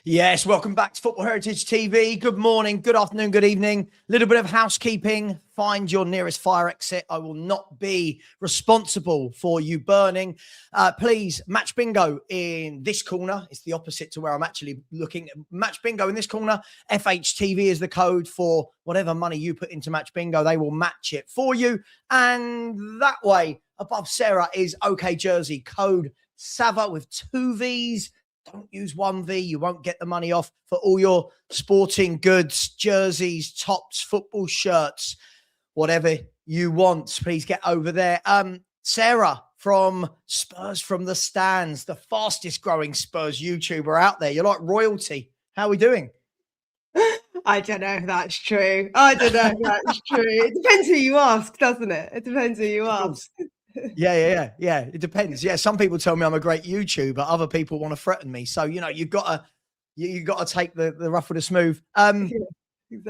Yes, welcome back to Football Heritage TV. Good morning, good afternoon, good evening. A little bit of housekeeping. Find your nearest fire exit. I will not be responsible for you burning. Please, match bingo in this corner. It's the opposite to where I'm actually looking. Match bingo in this corner. fhtv is the code for whatever money you put into match bingo. They will match it for you. And that way, above Sarah is OK Jersey. Code Savva with 2 Vs. Don't use 1V. You won't get the money off for all your sporting goods, jerseys, tops, football shirts, whatever you want. Please get over there. Sarah from Spurs From the Stands, the fastest growing Spurs YouTuber out there. You're like royalty. How are we doing? I don't know if that's true. It depends who you ask, doesn't it? It depends who you ask. Yeah. It depends. Yeah, some people tell me I'm a great YouTuber. Other people want to threaten me. So you've got to take the rough with the smooth. Exactly.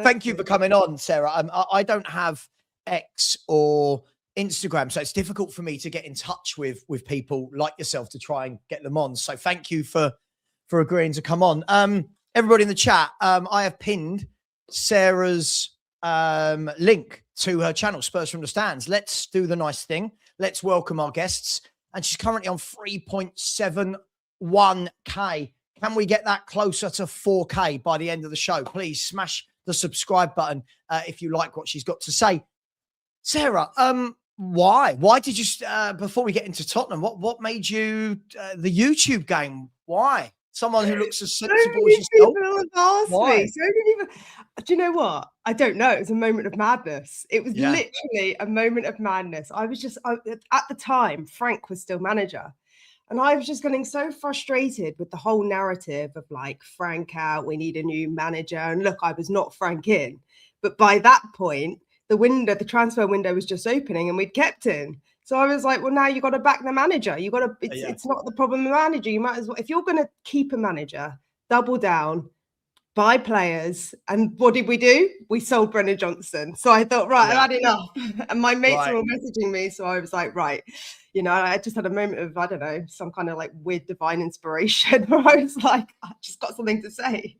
Thank you for coming on, Sarah. I don't have X or Instagram, so it's difficult for me to get in touch with people like yourself to try and get them on. So thank you for agreeing to come on. Everybody in the chat, I have pinned Sarah's link to her channel, Spurs From the Stands. Let's do the nice thing. Let's welcome our guests. And she's currently on 3.71K. Can we get that closer to 4K by the end of the show? Please smash the subscribe button if you like what she's got to say. Sarah, why? Why did you, before we get into Tottenham, what made you the YouTube game? Why? Someone who looks as sensible as yourself. Why? So many people. Do you know what? I don't know. It was a moment of madness. It was literally a moment of madness. I was just, at the time, Frank was still manager. And I was just getting so frustrated with the whole narrative of like, Frank out, we need a new manager. And look, I was not Frank in. But by that point, the transfer window was just opening and we'd kept in. So I was like, well, now you've got to back the manager. It's not the problem with the manager. You might as well, if you're going to keep a manager, double down, buy players. And what did we do? We sold Brennan Johnson. So I thought, right, I've had enough. And my mates were all messaging me. So I was like, right. I just had a moment of, I don't know, some kind of like weird divine inspiration where I was like, I just got something to say.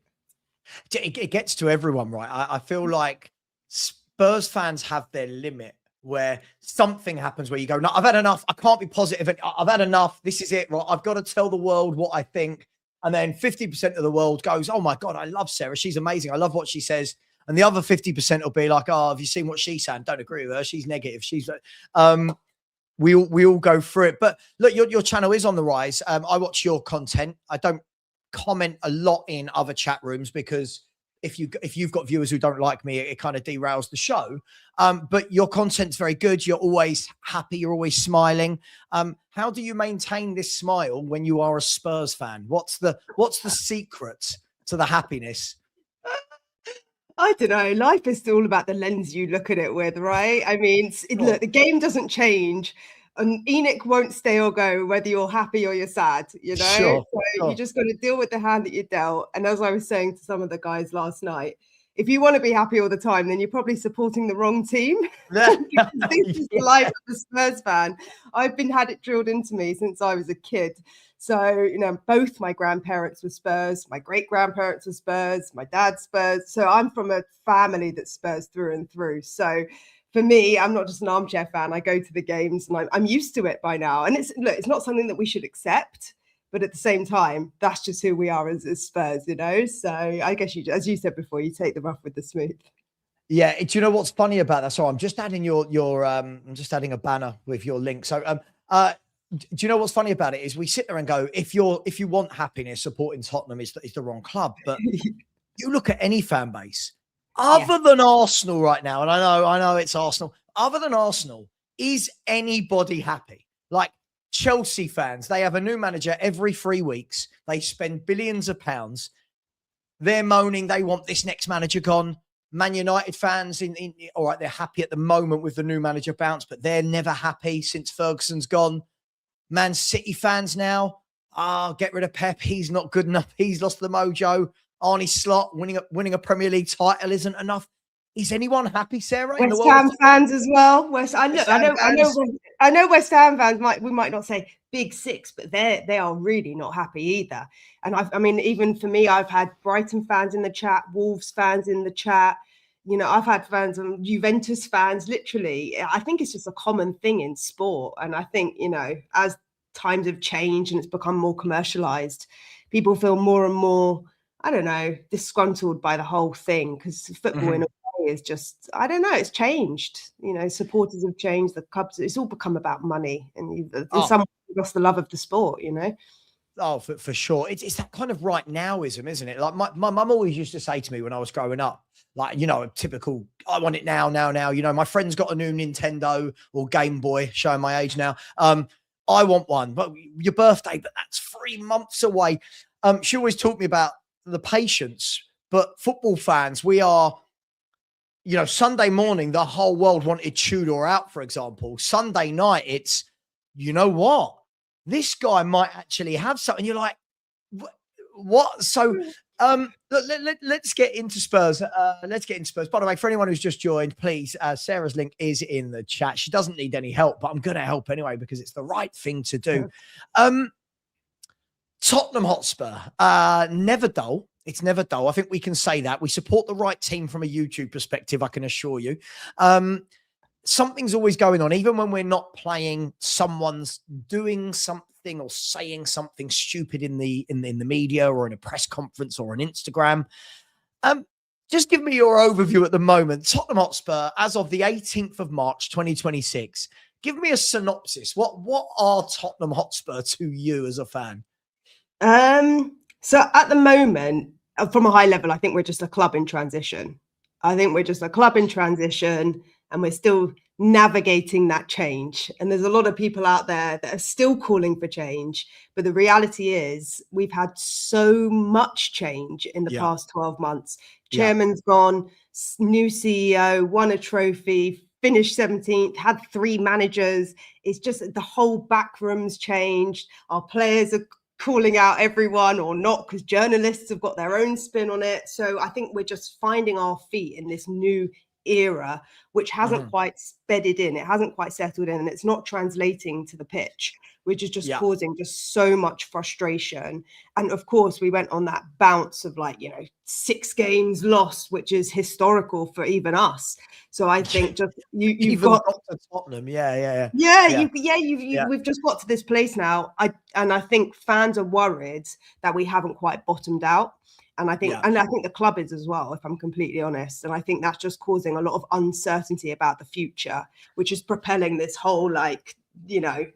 It gets to everyone, right? I feel like Spurs fans have their limit where something happens where you go, no, I've had enough. I can't be positive. I've had enough. This is it, right? I've got to tell the world what I think. And then 50% of the world goes, oh my God, I love Sarah. She's amazing. I love what she says. And the other 50% will be like, oh, have you seen what she's saying? Don't agree with her. She's negative. She's we all go through it. But look, your channel is on the rise. I watch your content. I don't comment a lot in other chat rooms because if you've got viewers who don't like me, it kind of derails the show. But your content's very good. You're always happy. You're always smiling. How do you maintain this smile when you are a Spurs fan? What's the secret to the happiness? I don't know. Life is all about the lens you look at it with, right? I mean, look, the game doesn't change. And Enoch won't stay or go whether you're happy or you're sad, So you just got to deal with the hand that you're dealt. And as I was saying to some of the guys last night, if you want to be happy all the time, then you're probably supporting the wrong team. This is the life of a Spurs fan. I've had it drilled into me since I was a kid. So, both my grandparents were Spurs, my great-grandparents were Spurs, my dad's Spurs. So I'm from a family that's Spurs through and through. So for me, I'm not just an armchair fan. I go to the games and I'm used to it by now. And it's not something that we should accept. But at the same time, that's just who we are as Spurs, So I guess as you said before, you take the rough with the smooth. Yeah. Do you know what's funny about that? So I'm just adding I'm just adding a banner with your link. So do you know what's funny about it is we sit there and go, if you want happiness, supporting Tottenham is the wrong club. But you look at any fan base. Other than Arsenal right now, and I know it's Arsenal. Other than Arsenal, is anybody happy? Like Chelsea fans, they have a new manager every 3 weeks. They spend billions of pounds. They're moaning they want this next manager gone. Man United fans, all right, they're happy at the moment with the new manager bounce, but they're never happy since Ferguson's gone. Man City fans now, get rid of Pep. He's not good enough. He's lost the mojo. Arne Slot winning a Premier League title isn't enough. Is anyone happy, Sarah, in the West world Ham of fans as well. I know West Ham fans might not say big six, but they are really not happy either. And I mean, even for me, I've had Brighton fans in the chat, Wolves fans in the chat. You know, I've had fans and Juventus fans. Literally, I think it's just a common thing in sport. And I think, you know, as times have changed and it's become more commercialized, people feel more and more, I don't know, disgruntled by the whole thing, because football in a way is just, I don't know, it's changed. You know, supporters have changed, the clubs, it's all become about money, and in some way lost the love of the sport, you know. Oh, for sure. It's that kind of right nowism, isn't it? Like my mum always used to say to me when I was growing up, like, you know, a typical, I want it now. You know, my friend's got a new Nintendo or Game Boy, showing my age now. I want one, but your birthday, but that's 3 months away. She always taught me about the patience, but football fans, we are, you know, Sunday morning, the whole world wanted Tudor out, for example. Sunday night, it's, you know what? This guy might actually have something. You're like, what? So let's get into Spurs. Let's get into Spurs. By the way, for anyone who's just joined, please, Sarah's link is in the chat. She doesn't need any help, but I'm going to help anyway because it's the right thing to do. Tottenham Hotspur, never dull. It's never dull. I think we can say that. We support the right team from a YouTube perspective, I can assure you. Something's always going on, even when we're not playing. Someone's doing something or saying something stupid in the media or in a press conference or on Instagram. Just give me your overview at the moment. Tottenham Hotspur, as of the 18th of March, 2026. Give me a synopsis. What are Tottenham Hotspur to you as a fan? So at the moment, from a high level, I think we're just a club in transition. And we're still navigating that change. And there's a lot of people out there that are still calling for change. But the reality is we've had so much change in the past 12 months. Chairman's gone, new CEO, won a trophy, finished 17th, had 3 managers. It's just the whole back room's changed. Our players are calling out everyone or not, because journalists have got their own spin on it. So I think we're just finding our feet in this new era, which hasn't quite bedded in, it hasn't quite settled in, and it's not translating to the pitch, which is just causing just so much frustration. And of course, we went on that bounce of, like, you know, 6 games lost, which is historical for even us. So I think just you've got to Tottenham, we've just got to this place now. I think fans are worried that we haven't quite bottomed out. And I think the club is as well, if I'm completely honest. And I think that's just causing a lot of uncertainty about the future, which is propelling this whole, like, you know,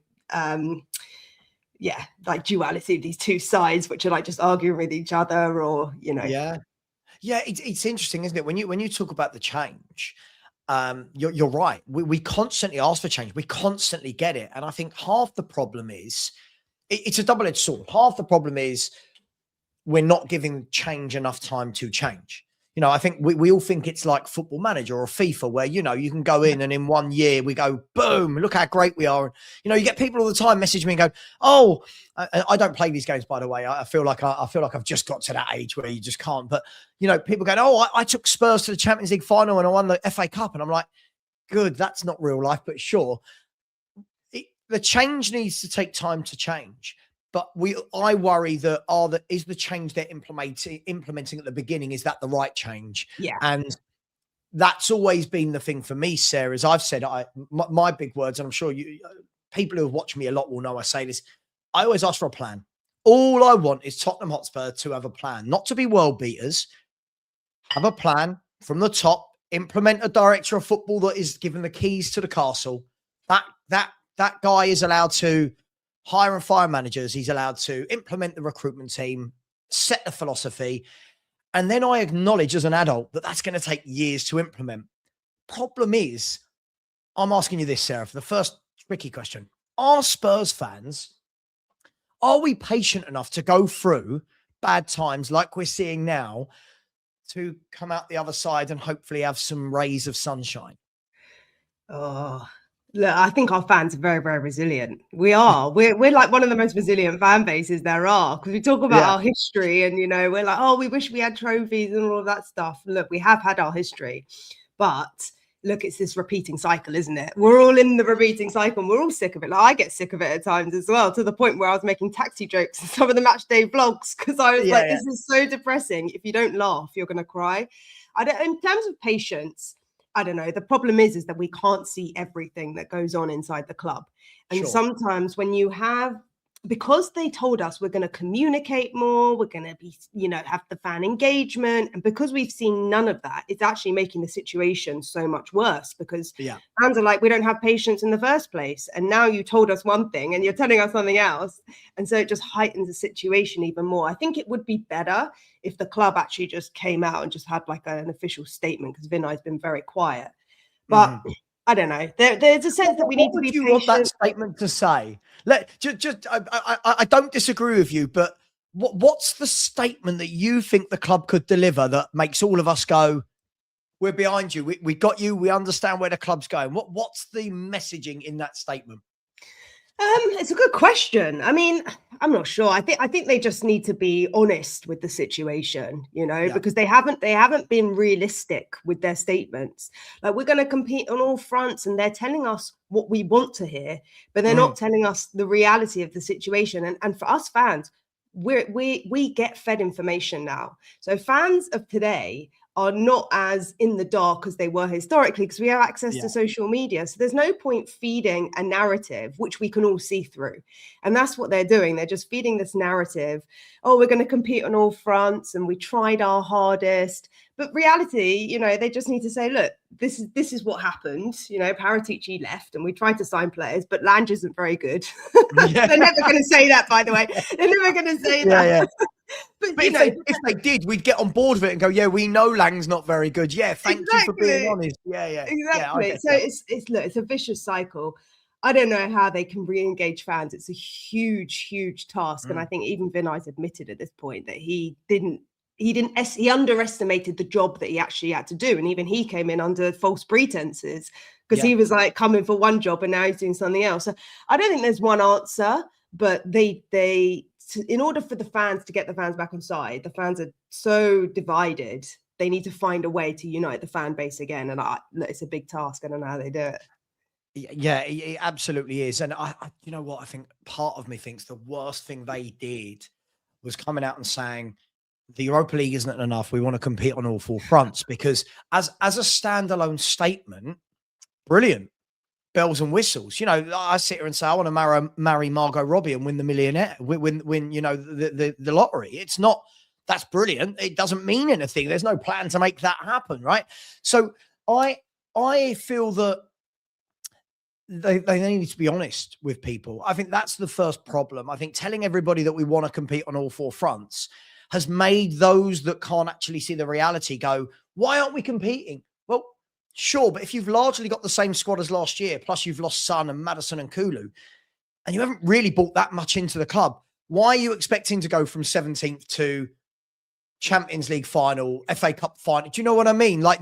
like duality of these two sides, which are like just arguing with each other, or, you know. It's interesting, isn't it? When you talk about the change, you're right. We constantly ask for change. We constantly get it. And I think half the problem is, it's a double-edged sword. Half the problem is we're not giving change enough time to change. You know, I think we all think it's like Football Manager or FIFA, where, you know, you can go in and in 1 year we go, boom, look how great we are. You know, you get people all the time message me and go, oh, I don't play these games, by the way. I feel like I've just got to that age where you just can't. But, you know, people go, oh, I took Spurs to the Champions League final and I won the FA Cup. And I'm like, good, that's not real life, but sure. The change needs to take time to change. But I worry that is the change they're implementing at the beginning, is that the right change? Yeah. And that's always been the thing for me, Sarah. As I've said, my big words, and I'm sure people who have watched me a lot will know I say this, I always ask for a plan. All I want is Tottenham Hotspur to have a plan, not to be world beaters. Have a plan from the top, implement a director of football that is given the keys to the castle. That guy is allowed to hire and fire managers. He's allowed to implement the recruitment team, set the philosophy. And then I acknowledge as an adult that that's going to take years to implement. Problem is, I'm asking you this, Sarah, for the first tricky question. Are Spurs fans, are we patient enough to go through bad times like we're seeing now to come out the other side and hopefully have some rays of sunshine? Oh, look, I think our fans are very, very resilient. We are. We're like one of the most resilient fan bases there are, because we talk about our history and, you know, we're like, oh, we wish we had trophies and all of that stuff. Look, we have had our history, But look, it's this repeating cycle, isn't it? We're all in the repeating cycle and we're all sick of it. Like, I get sick of it at times as well, to the point where I was making taxi jokes in some of the match day vlogs because I was this is so depressing. If you don't laugh, you're going to cry. In terms of patience, I don't know. The problem is that we can't see everything that goes on inside the club. And sometimes when you have, because they told us we're going to communicate more, we're going to be, have the fan engagement. And because we've seen none of that, it's actually making the situation so much worse, because fans are like, we don't have patience in the first place. And now you told us one thing and you're telling us something else. And so it just heightens the situation even more. I think it would be better if the club actually just came out and just had like an official statement, because Vinay's been very quiet. But I don't know. There's a sense that we need to be patient. What would you want that statement to say? I don't disagree with you, but what's the statement that you think the club could deliver that makes all of us go, we're behind you, we got you, we understand where the club's going? What's the messaging in that statement? It's a good question. I mean, I'm not sure. I think they just need to be honest with the situation, because they haven't been realistic with their statements. Like, we're going to compete on all fronts, and they're telling us what we want to hear, but they're not telling us the reality of the situation. And for us fans, we get fed information now. So fans of today are not as in the dark as they were historically, because we have access to social media. So there's no point feeding a narrative, which we can all see through. And that's what they're doing. They're just feeding this narrative. Oh, we're going to compete on all fronts and we tried our hardest. But reality, they just need to say, look, this is what happened. Paratici left and we tried to sign players, but Lange isn't very good. They're never going to say that, by the way. They're never going to say that. But if they did, we'd get on board with it and go, yeah, we know Lang's not very good. Yeah, thank you for being honest. Exactly. It's a vicious cycle. I don't know how they can re-engage fans. It's a huge task. And I think even Vinay's admitted at this point that he underestimated the job that he actually had to do. And even he came in under false pretenses, because he was like coming for one job and now he's doing something else. So I don't think there's one answer, but in order for the fans to get the fans back on side, the fans are so divided. They need to find a way to unite the fan base again. And it's a big task. I don't know how they do it. Yeah, it absolutely is. And I you know what? I think part of me thinks the worst thing they did was coming out and saying, the Europa League isn't enough, we want to compete on all four fronts. Because as a standalone statement, brilliant. Bells and whistles. I sit here and say, I want to marry Margot Robbie and win the millionaire, win the lottery. It's not, that's brilliant. It doesn't mean anything. There's no plan to make that happen, right? So I feel that they need to be honest with people. I think that's the first problem. I think telling everybody that we want to compete on all four fronts has made those that can't actually see the reality go, why aren't we competing? Well, sure, but if you've largely got the same squad as last year, plus you've lost Son and Maddison and Kulu, and you haven't really brought that much into the club, why are you expecting to go from 17th to Champions League final, FA Cup final? Do you know what I mean? Like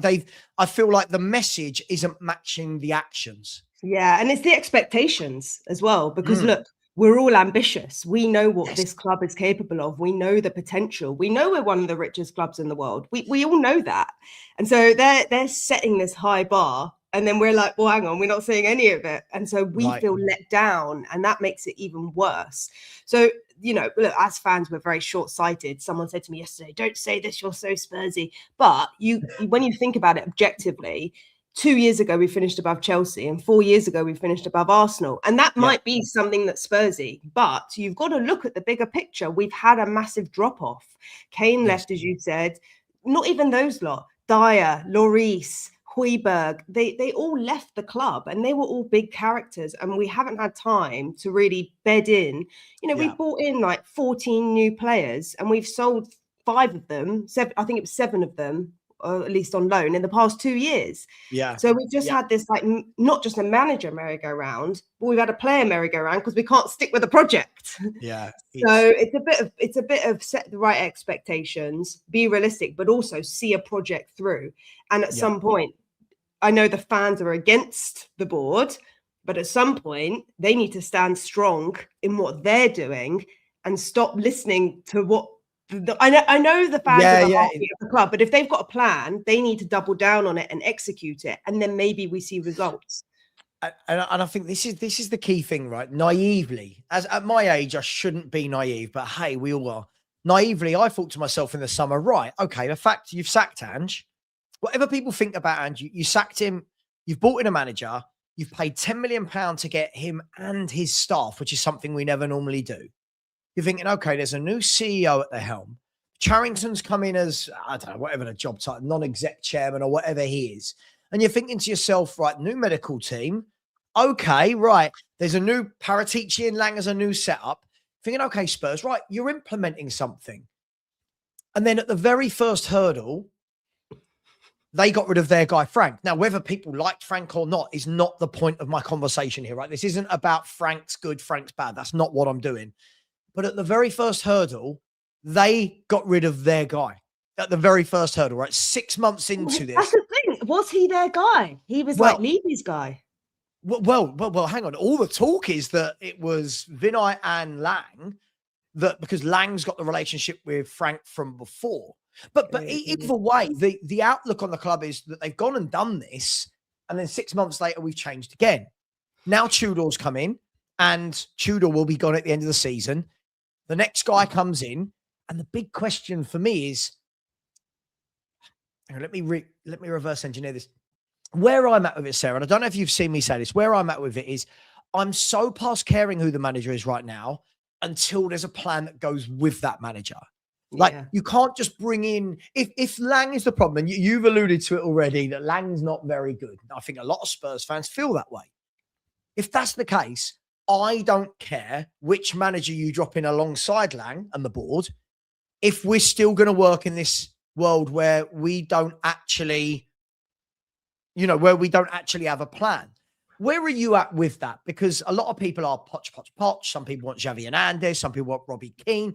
I feel like the message isn't matching the actions. Yeah, and it's the expectations as well, because look, we're all ambitious. We know what this club is capable of. We know the potential. We know we're one of the richest clubs in the world. We all know that. And so they're setting this high bar. And then we're like, well, hang on, we're not seeing any of it. And so we feel let down, and that makes it even worse. So, look, as fans, we're very short-sighted. Someone said to me yesterday, don't say this, you're so Spursy. But when you think about it objectively, 2 years ago, we finished above Chelsea, and 4 years ago, we finished above Arsenal. And that might be something that's Spursy, but you've got to look at the bigger picture. We've had a massive drop-off. Kane left, as you said. Not even those lot. Dyer, Lloris, Højbjerg, they all left the club, and they were all big characters, and we haven't had time to really bed in. We brought in like 14 new players, and we've sold 5 of them. I think it was 7 of them, or at least on loan, in the past 2 years. So we've just had this, like, not just a manager merry-go-round, but we've had a player merry-go-round because we can't stick with the project. So it's a bit of set the right expectations, be realistic, but also see a project through. And at some point, I know the fans are against the board, but at some point they need to stand strong in what they're doing and stop listening to what I know the fans are the yeah. heartbeat of the club, but if they've got a plan, they need to double down on it and execute it, and then maybe we see results. And I think this is the key thing, right? Naively, as at my age, I shouldn't be naive, but hey, we all are. Naively, I thought to myself in the summer, right? Okay, the fact you've sacked Ange, whatever people think about Ange, you sacked him, you've brought in a manager, you've paid £10 million to get him and his staff, which is something we never normally do. You're thinking, okay, there's a new CEO at the helm. Charrington's come in as, I don't know, whatever the job title, non-exec chairman or whatever he is. And you're thinking to yourself, right, new medical team. Okay, right. There's a new Paratici and Lang as a new setup. Thinking, okay, Spurs, right, you're implementing something. And then at the very first hurdle, they got rid of their guy, Frank. Now, whether people liked Frank or not is not the point of my conversation here, right? This isn't about Frank's good, Frank's bad. That's not what I'm doing. But at the very first hurdle, they got rid of their guy. At the very first hurdle, right? 6 months into this. That's the thing. Was he their guy? He was like Levy's guy. Well, hang on. All the talk is that it was Vinay and Lang, that because Lang's got the relationship with Frank from before. But either way, the outlook on the club is that they've gone and done this, and then 6 months later, we've changed again. Now Tudor's come in, and Tudor will be gone at the end of the season. The next guy comes in, and the big question for me is, let me reverse engineer this. Where I'm at with it, Sarah, and I don't know if you've seen me say this, where I'm at with it is I'm so past caring who the manager is right now until there's a plan that goes with that manager. Like, you can't just bring in, if Lang is the problem, and you've alluded to it already, that Lang's not very good. I think a lot of Spurs fans feel that way. If that's the case, I don't care which manager you drop in alongside Lang and the board, if we're still going to work in this world where we don't actually, where we don't actually have a plan. Where are you at with that? Because a lot of people are Poch. Some people want Xavi Hernandez. Some people want Robbie Keane.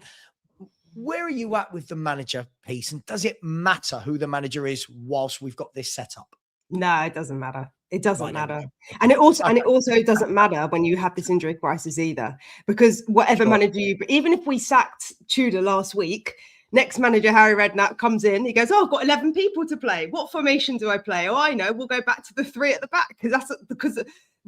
Where are you at with the manager piece? And does it matter who the manager is whilst we've got this set up? No, it doesn't matter. It doesn't matter. And it also doesn't matter when you have this injury crisis either, because whatever manager even if we sacked Tudor last week, next manager, Harry Redknapp, comes in. He goes, I've got 11 people to play. What formation do I play? Oh, I know. We'll go back to the 3 at the back because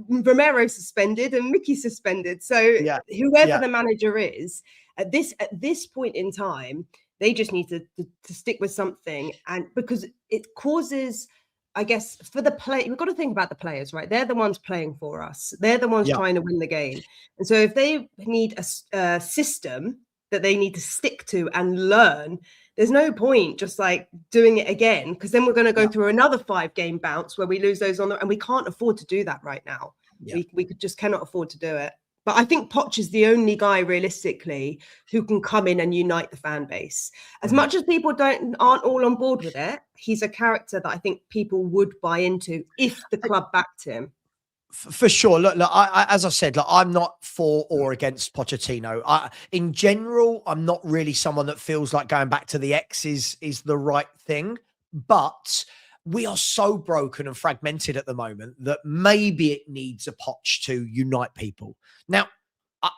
Romero suspended and Mickey suspended. So whoever the manager is, at this point in time, they just need to stick with something. And because it causes, I guess, for the play, we've got to think about the players, right? They're the ones playing for us. They're the ones trying to win the game. And so if they need a system that they need to stick to and learn, there's no point just like doing it again, because then we're going to go through another 5-game bounce where we lose those and we can't afford to do that right now. We just cannot afford to do it. But I think Poch is the only guy realistically who can come in and unite the fan base. As much as people aren't all on board with it, he's a character that I think people would buy into if the club backed him. For sure. Look, as I said, I'm not for or against Pochettino. In general, I'm not really someone that feels like going back to the X is the right thing. But we are so broken and fragmented at the moment that maybe it needs a Poch to unite people. Now,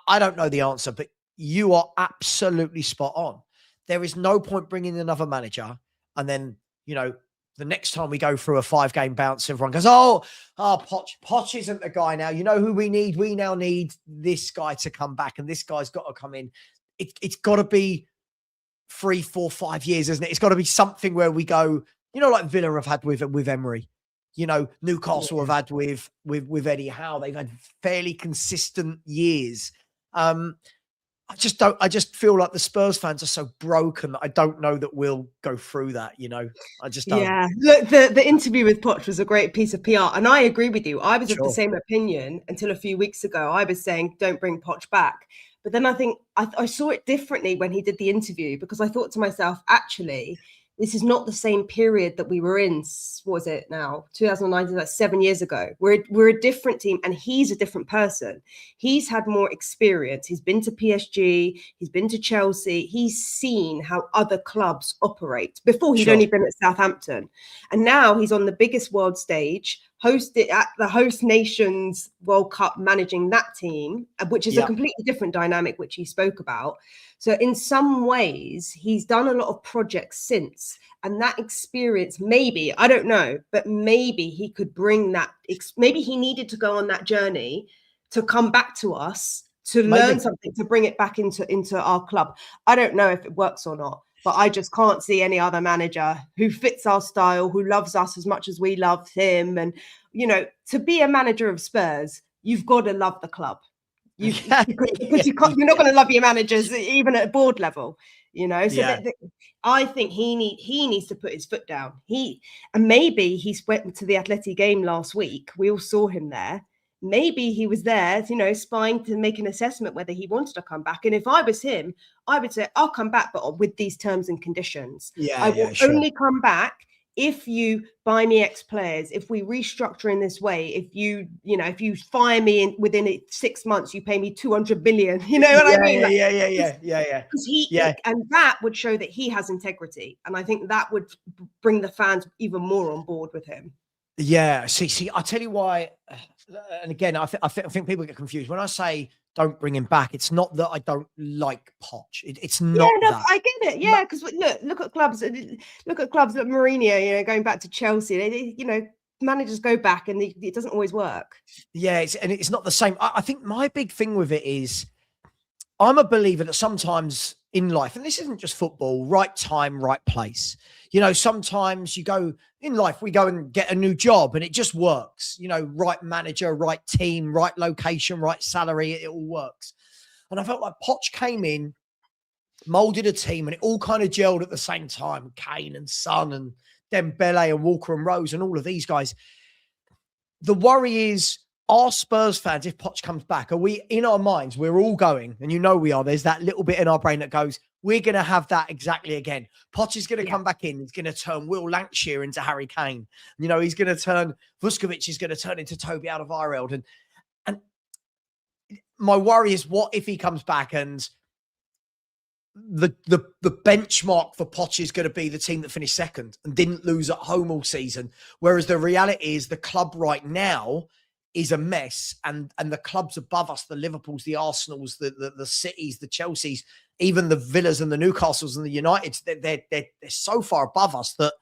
I don't know the answer, but you are absolutely spot on. There is no point bringing another manager and then, the next time we go through a 5-game bounce, everyone goes, Poch isn't the guy now. You know who we need? We now need this guy to come back, and this guy's got to come in. It's got to be 3, 4, 5 years, isn't it? It's got to be something where we go, like Villa have had with Emery. Newcastle have had with Eddie Howe. They've had fairly consistent years. I just feel like the Spurs fans are so broken that I don't know that we'll go through that, I just don't. Yeah, look, the interview with Poch was a great piece of PR, and I agree with you. I was of the same opinion until a few weeks ago. I was saying, don't bring Poch back. But then I think I saw it differently when he did the interview, because I thought to myself, actually, this is not the same period that we were in. What was it now? 2019, that's 7 years ago. We're a different team, and he's a different person. He's had more experience. He's been to PSG. He's been to Chelsea. He's seen how other clubs operate. Before, he'd only been at Southampton. And now he's on the biggest world stage, hosted at the host nation's World Cup, managing that team, which is a completely different dynamic, which he spoke about. So in some ways, he's done a lot of projects since, and that experience, maybe, I don't know, but maybe he could bring that, maybe he needed to go on that journey to come back to us, to learn something, to bring it back into our club. I don't know if it works or not, but I just can't see any other manager who fits our style, who loves us as much as we love him. And, you know, to be a manager of Spurs, you've got to love the club. Because you're not going to love your managers even at board level, you know. So I think he needs to put his foot down. And maybe he went to the Atleti game last week. We all saw him there. Maybe he was there, you know, spying to make an assessment whether he wanted to come back. And if I was him, I would say, I'll come back, but with these terms and conditions. I will only come back if you buy me X players, if we restructure in this way, if you fire me within 6 months, you pay me 200 billion. You know what I mean? Because and that would show that he has integrity. And I think that would bring the fans even more on board with him. Yeah. See, I'll tell you why. And again, I think people get confused when I say don't bring him back. It's not that I don't like Poch. It's not that. I get it. Yeah, because look at clubs. Look at clubs like Mourinho. You know, going back to Chelsea. They you know, managers go back, and it doesn't always work. Yeah, it's not the same. I think my big thing with it is, I'm a believer that sometimes in life, and this isn't just football, right time, right place. You know, sometimes you go in life, we go and get a new job and it just works. You know, right manager, right team, right location, right salary, it all works. And I felt like Poch came in, molded a team, and it all kind of gelled at the same time. Kane and Son and Dembele and Walker and Rose and all of these guys. The worry is, are Spurs fans, if Poch comes back, are we in our minds, we're all going, and you know we are, there's that little bit in our brain that goes, we're going to have that exactly again. Poch is going to come back in. He's going to turn Will Lancashire into Harry Kane. You know, he's going to turn, Vuskovic is going to turn into Toby Alderweireld. And my worry is, what if he comes back and the benchmark for Poch is going to be the team that finished second and didn't lose at home all season. Whereas the reality is the club right now is a mess, and the clubs above us, the Liverpools, the Arsenals, the Cities, the Chelseas, even the Villas and the Newcastles and the Uniteds, they're so far above us that,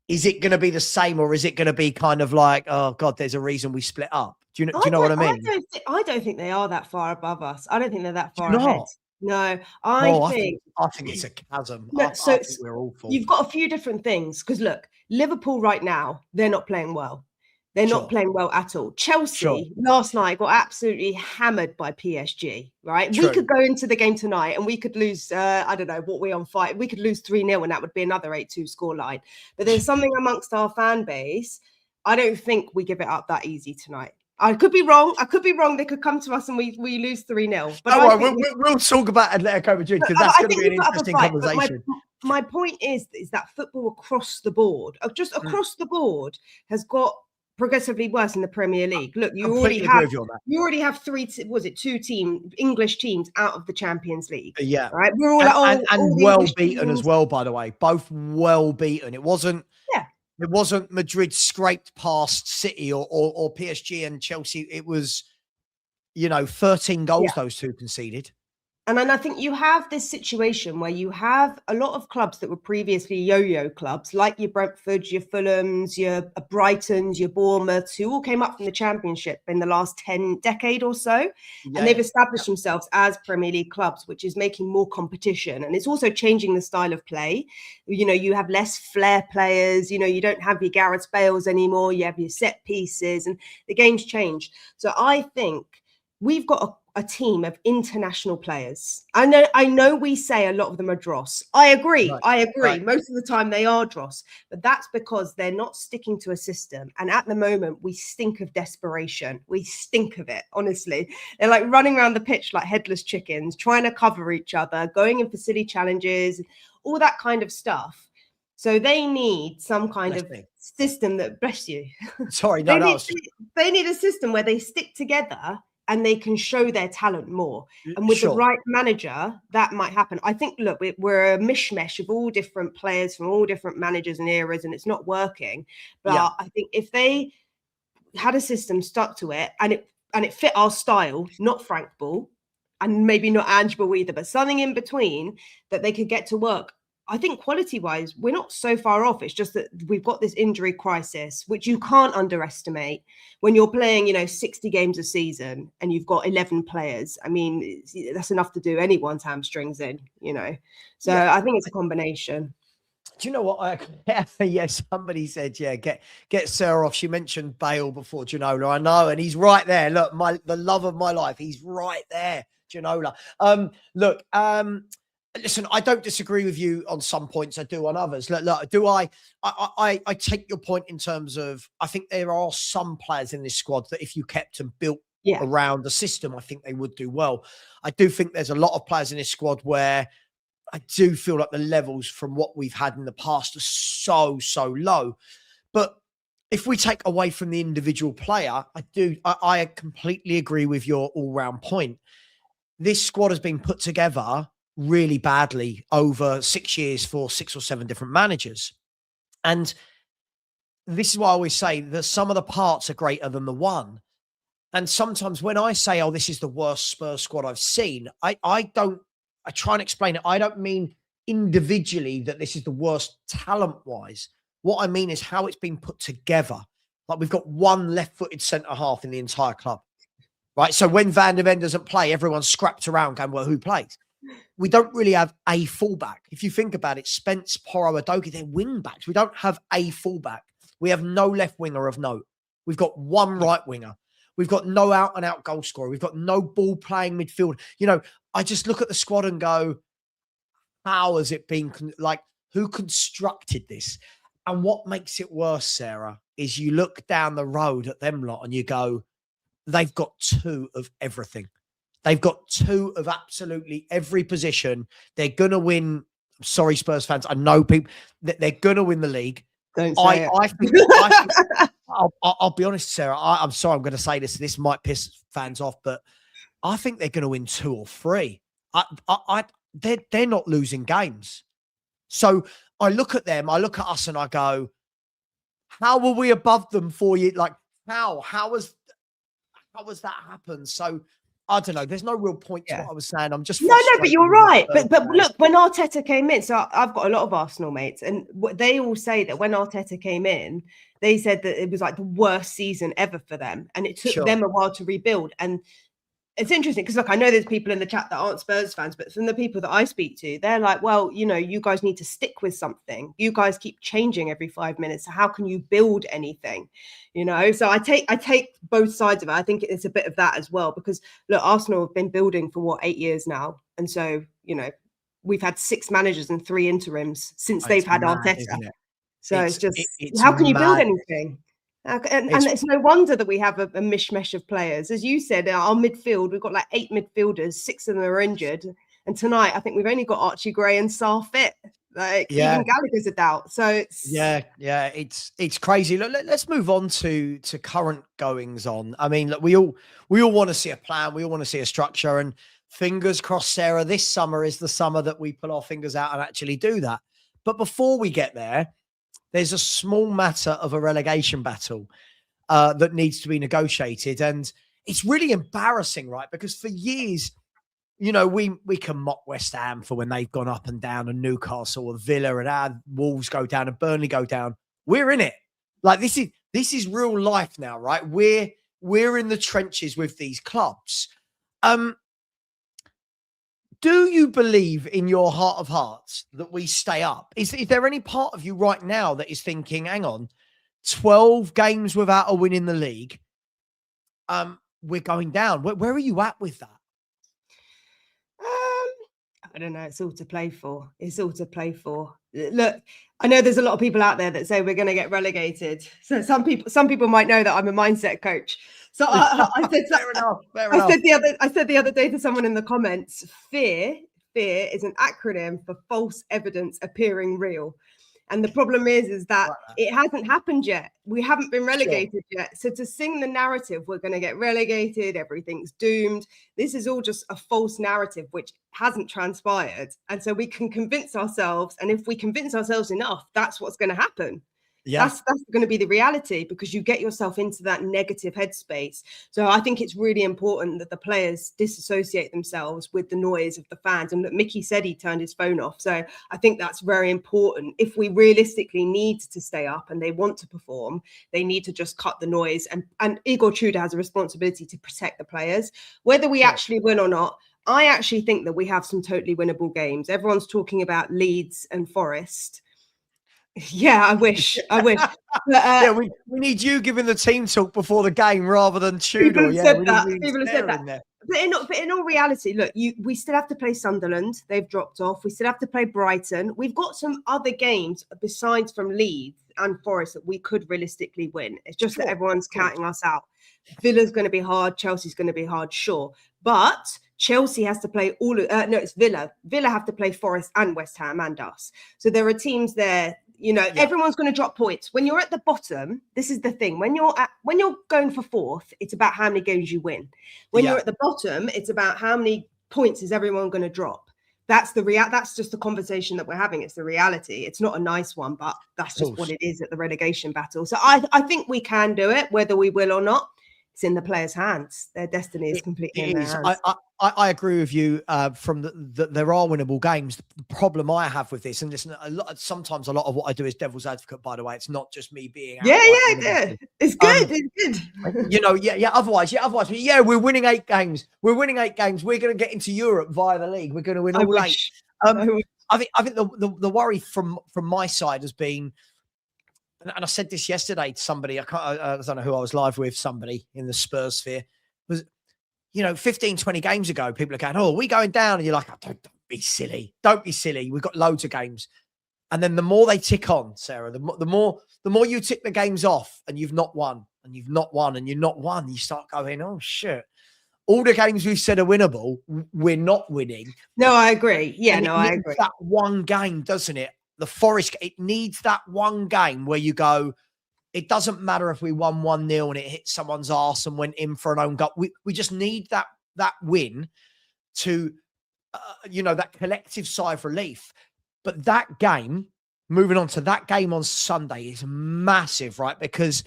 is it going to be the same, or is it going to be kind of like, oh God, there's a reason we split up? Do you know what I mean? I don't think they are that far above us. I don't think they're that far ahead. No, I think it's a chasm. No, I think we're awful. You've got a few different things, because look, Liverpool right now, they're not playing well. They're not playing well at all. Chelsea last night got absolutely hammered by PSG, right? We could go into the game tonight and we could lose, I don't know, what we're on fight. We could lose 3-0 and that would be another 8-2 scoreline. But there's something amongst our fan base. I don't think we give it up that easy tonight. I could be wrong. They could come to us and we lose 3-0. But we'll talk about Atletico Madrid, because that's going to be an interesting conversation. My point is that football across the board, across the board, has got progressively worse in the Premier League. Look, you already have two English teams out of the Champions League. Yeah, right. We're all and well beaten as well, by the way. Both well beaten. It wasn't. Yeah. It wasn't Madrid scraped past City or PSG and Chelsea. It was, 13 goals those two conceded. And then I think you have this situation where you have a lot of clubs that were previously yo-yo clubs, like your Brentfords, your Fulhams, your Brightons, your Bournemouths, who all came up from the Championship in the last decade or so. And they've established themselves as Premier League clubs, which is making more competition. And it's also changing the style of play. You have less flair players. You don't have your Gareth Bales anymore. You have your set pieces, and the game's changed. So I think we've got a team of international players. I know we say a lot of them are dross. I agree. Right. Most of the time they are dross, but that's because they're not sticking to a system. And at the moment, we stink of desperation. We stink of it, honestly. They're like running around the pitch like headless chickens, trying to cover each other, going in for silly challenges, all that kind of stuff. So they need some kind of system that, bless you. Sorry, they need a system where they stick together and they can show their talent more. And with the right manager, that might happen. I think, look, we're a mishmash of all different players from all different managers and eras, and it's not working. But I think if they had a system, stuck to it, and it fit our style, not Frank Ball, and maybe not Ange Ball either, but something in between that they could get to work. I think quality-wise, we're not so far off. It's just that we've got this injury crisis, which you can't underestimate when you're playing, 60 games a season and you've got 11 players. I mean, that's enough to do anyone's hamstrings in, So yeah. I think it's a combination. Do you know what? Yes, somebody said, get Sarah off. She mentioned Bale before Ginola. I know, and he's right there. Look, the love of my life. He's right there, Ginola. Look, listen, I don't disagree with you on some points. I do on others. Look, do I take your point in terms of, I think there are some players in this squad that if you kept them built around the system, I think they would do well. I do think there's a lot of players in this squad where I do feel like the levels from what we've had in the past are so low. But if we take away from the individual player, I completely agree with your all-round point. This squad has been put together really badly over 6 years for 6 or 7 different managers. And this is why I always say that some of the parts are greater than the one. And sometimes when I say, oh, this is the worst Spurs squad I've seen, I try and explain it. I don't mean individually that this is the worst talent-wise. What I mean is how it's been put together. Like we've got one left-footed centre-half in the entire club, right? So when Van der Ven doesn't play, everyone's scrapped around going, well, who plays? We don't really have a fullback. If you think about it, Spence, Porro, Adogi, they're wing-backs. We don't have a fullback. We have no left winger of note. We've got one right winger. We've got no out-and-out goal scorer. We've got no ball-playing midfield. I just look at the squad and go, how has it been, who constructed this? And what makes it worse, Sarah, is you look down the road at them lot and you go, they've got 2 of everything. They've got 2 of absolutely every position. They're going to win. I'm sorry, Spurs fans. I know people, they're going to win the league. Don't say it. I think I'll be honest, Sarah. I'm sorry, I'm going to say this. This might piss fans off, but I think they're going to win 2 or 3. They're not losing games. So I look at them, I look at us, and I go, "How were we above them 4 years? Like how has that happened?" So I don't know. There's no real point to what I was saying. I'm just no, but you're right. But look, when Arteta came in, so I've got a lot of Arsenal mates, and they all say that when Arteta came in, they said that it was like the worst season ever for them, and it took them a while to rebuild. And it's interesting because, look, I know there's people in the chat that aren't Spurs fans, but from the people that I speak to, they're like, well, you guys need to stick with something. You guys keep changing every 5 minutes. So how can you build anything? So I take both sides of it. I think it's a bit of that as well, because look, Arsenal have been building for 8 years now. And so, we've had 6 managers and 3 interims since they've had Arteta. So it's how can you build anything? And it's no wonder that we have a mishmash of players. As you said, our midfield, we've got like 8 midfielders, 6 of them are injured. And tonight, I think we've only got Archie Gray and Sarr fit. Even Gallagher's a doubt. So it's it's crazy. Look, let's move on to current goings on. I mean, look, we all want to see a plan. We all want to see a structure. And fingers crossed, Sarah, this summer is the summer that we pull our fingers out and actually do that. But before we get there, there's a small matter of a relegation battle that needs to be negotiated. And it's really embarrassing, right? Because for years, we can mock West Ham for when they've gone up and down, and Newcastle or Villa, and our Wolves go down and Burnley go down. We're in it. Like this is real life now, right? We're in the trenches with these clubs. Do you believe in your heart of hearts that we stay up? Is there any part of you right now that is thinking, hang on, 12 games without a win in the league, we're going down? Where are you at with that? I don't know. It's all to play for. Look, I know there's a lot of people out there that say we're going to get relegated. So some people might know that I'm a mindset coach. So I said, fair enough. I said the other day to someone in the comments, fear is an acronym for false evidence appearing real. And the problem is that it hasn't happened yet. We haven't been relegated yet. So to sing the narrative, we're going to get relegated, everything's doomed. This is all just a false narrative, which hasn't transpired. And so we can convince ourselves. And if we convince ourselves enough, that's what's going to happen. Yeah. That's going to be the reality, because you get yourself into that negative headspace. So I think it's really important that the players disassociate themselves with the noise of the fans. And Mickey said he turned his phone off. So I think that's very important. If we realistically need to stay up and they want to perform, they need to just cut the noise. And Igor Tudor has a responsibility to protect the players, whether we actually win or not. I actually think that we have some totally winnable games. Everyone's talking about Leeds and Forest. Yeah, I wish. But, yeah, we need you giving the team talk before the game rather than Tudor. People have said that. There. But in all reality, look, we still have to play Sunderland. They've dropped off. We still have to play Brighton. We've got some other games besides from Leeds and Forest that we could realistically win. It's just that everyone's counting us out. Villa's going to be hard. Chelsea's going to be hard, sure. But Chelsea has to play it's Villa. Villa have to play Forest and West Ham and us. So there are teams there. Everyone's going to drop points. When you're at the bottom, this is the thing. When you're going for fourth, it's about how many games you win. When you're at the bottom, it's about how many points is everyone going to drop. That's that's just the conversation that we're having. It's the reality. It's not a nice one, but that's just what it is at the relegation battle. So I think we can do it, whether we will or not. It's in the players' hands. Their destiny is completely in their hands. I agree with you. From there are winnable games. The problem I have with this, and listen, sometimes a lot of what I do is devil's advocate. By the way, it's not just me being. It's good. It's good. Otherwise, we're winning 8 games. We're going to get into Europe via the league. We're going to win all 8. I think the worry from my side has been. And I said this yesterday to somebody, I don't know who I was live with, somebody in the Spurs sphere, was, 15, 20 games ago, people are going, oh, are we going down? And you're like, oh, don't be silly. Don't be silly. We've got loads of games. And then the more they tick on, Sarah, the more you tick the games off and you've not won and you've not won and you're not won, you start going, oh, shit. All the games we've said are winnable, we're not winning. No, I agree. Yeah, I agree. That one game, doesn't it? The Forest, it needs that one game where you go, it doesn't matter if we won 1-0 and it hit someone's arse and went in for an own goal. We just need that win to, that collective sigh of relief. But that game, moving on to that game on Sunday, is massive, right? Because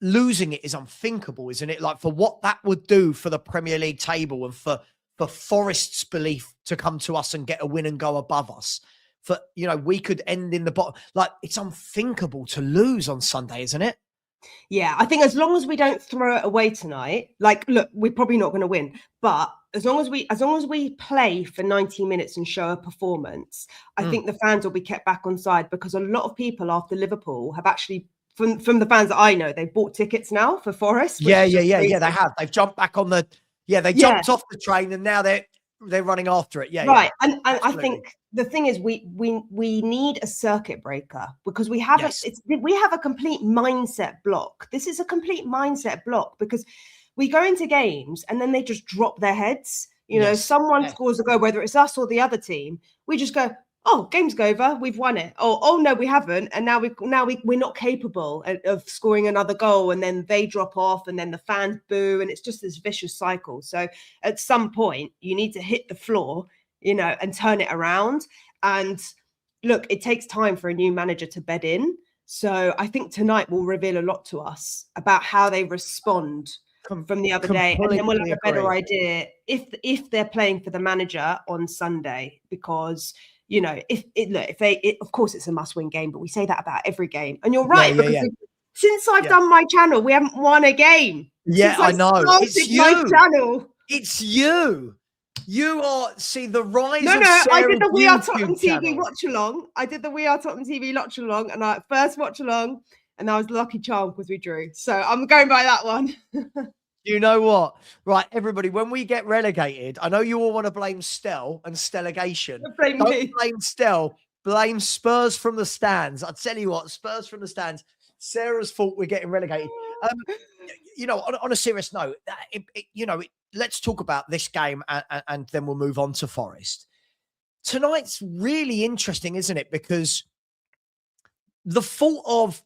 losing it is unthinkable, isn't it? Like, for what that would do for the Premier League table and for Forest's belief to come to us and get a win and go above us. For, we could end in the bottom. Like, it's unthinkable to lose on Sunday, isn't it? Yeah, I think as long as we don't throw it away tonight, like, look, we're probably not going to win, but as long as we play for 90 minutes and show a performance, I think the fans will be kept back on side, because a lot of people after Liverpool have actually, from the fans that I know, they've bought tickets now for Forest. Yeah, they have. They've jumped back on the. Yeah, they jumped off the train and now they're running after it. Yeah, right. Yeah. And I think the thing is, we need a circuit breaker, because we have a complete mindset block. This is a complete mindset block, because we go into games and then they just drop their heads. Someone scores a goal, whether it's us or the other team. We just go, oh, game's over, we've won it. Oh no, we haven't, and now we're not capable of scoring another goal, and then they drop off, and then the fans boo, and it's just this vicious cycle. So at some point, you need to hit the floor, and turn it around. And look, it takes time for a new manager to bed in. So I think tonight will reveal a lot to us about how they respond from the other day, and then we'll have a better idea if they're playing for the manager on Sunday, because. Of course it's a must-win game, but we say that about every game. And you're right, because since I've done my channel, we haven't won a game. Yeah, I know. It's you. My channel. It's you. You are, the rise of Sarah. I did the We Are YouTube Tottenham TV watch-along. I did the We Are Tottenham TV watch-along, and I first watch-along, and I was lucky charm because we drew. So I'm going by that one. You know what? Right, everybody, when we get relegated, I know you all want to blame Stell and Stellegation. Don't blame Stell. Blame Spurs from the Stands. I'll tell you what, Spurs from the Stands. Sarah's fault we're getting relegated. On a serious note, let's talk about this game and then we'll move on to Forest. Tonight's really interesting, isn't it? Because the fault of,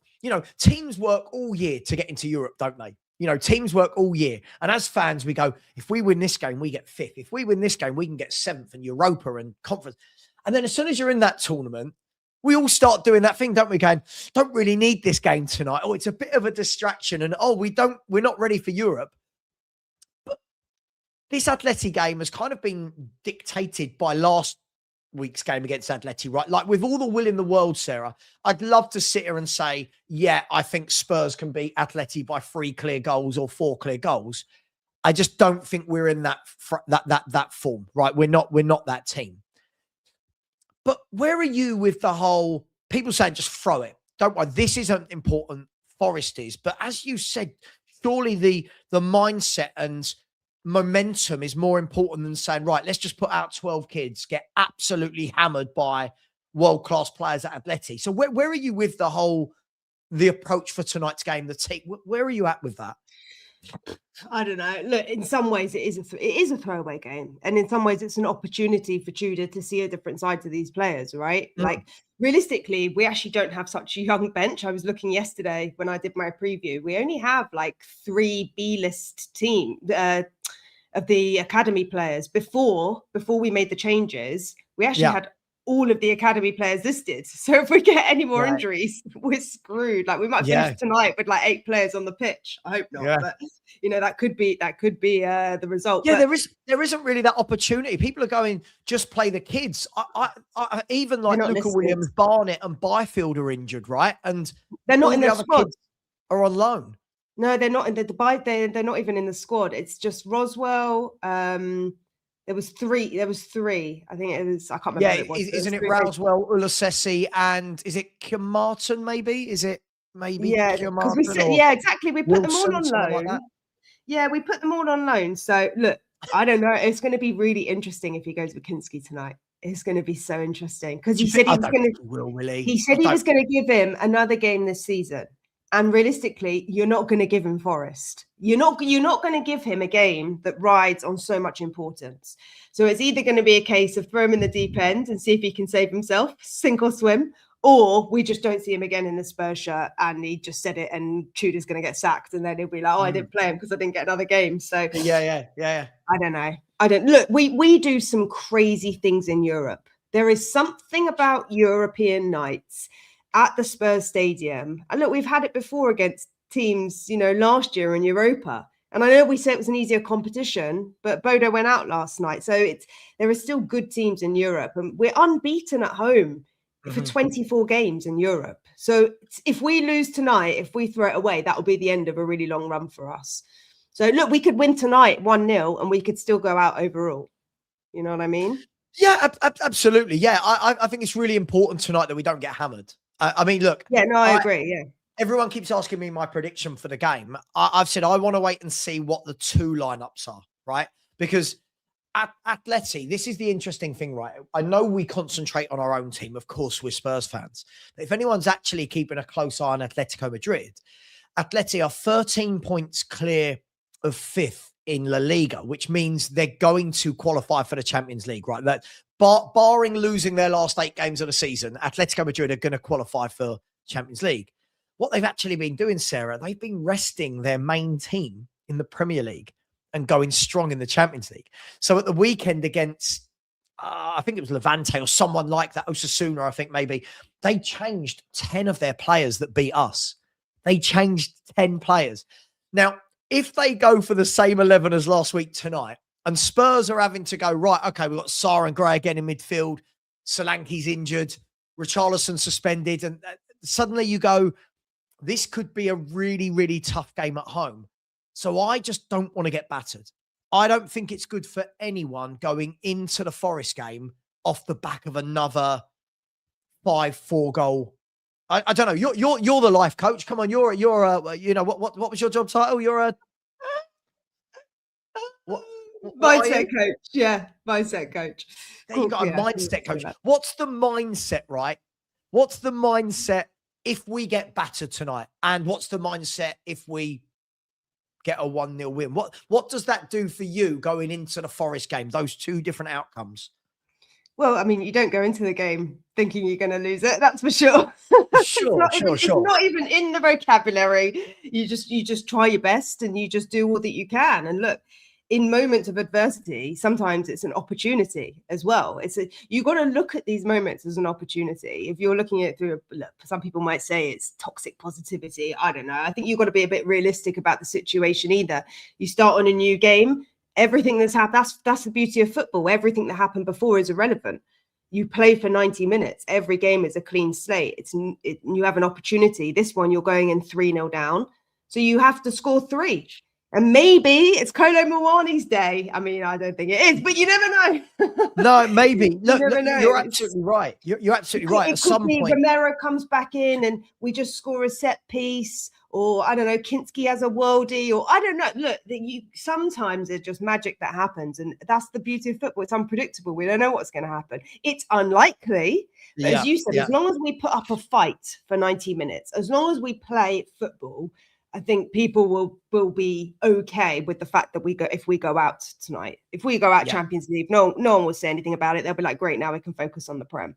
teams work all year to get into Europe, don't they? Teams work all year. And as fans, we go, if we win this game, we get 5th. If we win this game, we can get 7th in Europa and conference. And then as soon as you're in that tournament, we all start doing that thing, don't we? Going, don't really need this game tonight. Oh, it's a bit of a distraction. And we're not ready for Europe. But this Atleti game has kind of been dictated by last week's game against Atleti, right? Like with all the will in the world, Sarah, I'd love to sit here and say, yeah, I think Spurs can beat Atleti by 3 clear goals or 4 clear goals. I just don't think we're in that form, right? We're not that team. But where are you with the whole people saying just throw it? Don't worry, this isn't important. Forest is, but as you said, surely the mindset and momentum is more important than saying, right, let's just put out 12 kids, get absolutely hammered by world-class players at Atleti. So where are you with the approach for tonight's game, the team? Where are you at with that? I don't know. Look, in some ways it is a throwaway game, and in some ways it's an opportunity for Tudor to see a different side to these players, right? Like realistically, we actually don't have such a young bench. I was looking yesterday when I did my preview. We only have like 3 B-list team of the academy players. Before we made the changes, we actually had all of the academy players listed. So if we get any more injuries, we're screwed. Like we might finish tonight with like 8 players on the pitch. I hope not, but that could be the result. Yeah, but there isn't really that opportunity. People are going, just play the kids. I even like Luca Williams, Barnett, and Byfield are injured, right? And they're not in the other squad. Kids are on loan. No, they're not in they're not even in the squad. It's just Roswell. There was three. I think it was. I can't remember. Yeah, what it was. Isn't it Roswell, Ulasesi, and is it Kjartan? Maybe Yeah, because we said exactly. We put them all on loan. Like yeah, we put them all on loan. So look, I don't know. It's going to be really interesting if he goes with Kinski tonight. It's going to be so interesting because he said he was going to. He said he was going to give him another game this season. And realistically, you're not going to give him Forest. You're not going to give him a game that rides on so much importance. So it's either going to be a case of throw him in the deep end and see if he can save himself, sink or swim, or we just don't see him again in the Spurs shirt and he just said it and Tudor's going to get sacked and then he'll be like, oh, I didn't play him because I didn't get another game. So yeah. I don't know. Look, we do some crazy things in Europe. There is something about European nights at the Spurs Stadium. And look, we've had it before against teams, last year in Europa. And I know we said it was an easier competition, but Bodo went out last night. So there are still good teams in Europe. And we're unbeaten at home for 24 games in Europe. So if we lose tonight, if we throw it away, that will be the end of a really long run for us. So look, we could win tonight 1-0 and we could still go out overall. You know what I mean? Yeah, absolutely. Yeah, I think it's really important tonight that we don't get hammered. I mean, look. Yeah, no, I agree. Yeah. Everyone keeps asking me my prediction for the game. I've said I want to wait and see what the 2 lineups are, right? Because at Atleti, this is the interesting thing, right? I know we concentrate on our own team. Of course, we're Spurs fans. But if anyone's actually keeping a close eye on Atletico Madrid, Atleti are 13 points clear of 5th in La Liga, which means they're going to qualify for the Champions League, right? That barring losing their last 8 games of the season, Atletico Madrid are going to qualify for Champions League. What they've actually been doing, Sarah, they've been resting their main team in the Premier League and going strong in the Champions League. So at the weekend against, I think it was Levante or someone like that, Osasuna, I think maybe, they changed 10 of their players that beat us. They changed 10 players. Now, if they go for the same 11 as last week tonight, and Spurs are having to go, right, okay, we've got Sarr and Gray again in midfield, Solanke's injured, Richarlison suspended, and suddenly you go, this could be a really, really tough game at home. So I just don't want to get battered. I don't think it's good for anyone going into the Forest game off the back of another 5-4 goal. I don't know. You're the life coach. Come on, you're a what was your job title? You're a mindset coach. Yeah, mindset coach. There you got a mindset coach. What's the mindset, right? What's the mindset if we get battered tonight? And what's the mindset if we get a 1-0 win? What does that do for you going into the Forest game? Those 2 different outcomes. Well, I mean, you don't go into the game thinking you're going to lose it. That's for sure. Sure. It's not even in the vocabulary. You just try your best and you just do all that you can. And look, in moments of adversity, sometimes it's an opportunity as well. You got to look at these moments as an opportunity. If you're looking at it through, look, some people might say it's toxic positivity. I don't know. I think you've got to be a bit realistic about the situation. Either you start on a new game, everything that's happened, that's the beauty of football. Everything that happened before is irrelevant. You play for 90 minutes. Every game is a clean slate. You have an opportunity. This one, you're going in 3-0 down. So you have to score 3. And maybe it's Kolo Muani's day. I mean, I don't think it is, but you never know. No, maybe. Look, know. You're absolutely right. You're absolutely right. At some point, Romero comes back in and we just score a set piece, or I don't know, Kinski has a worldie, or I don't know. Look, sometimes it's just magic that happens, and that's the beauty of football. It's unpredictable. We don't know what's going to happen. It's unlikely, but as you said, as long as we put up a fight for 90 minutes, as long as we play football, I think people will be okay with the fact that if we go out tonight, if we go out Champions League, no one will say anything about it. They'll be like, great, now we can focus on the Prem.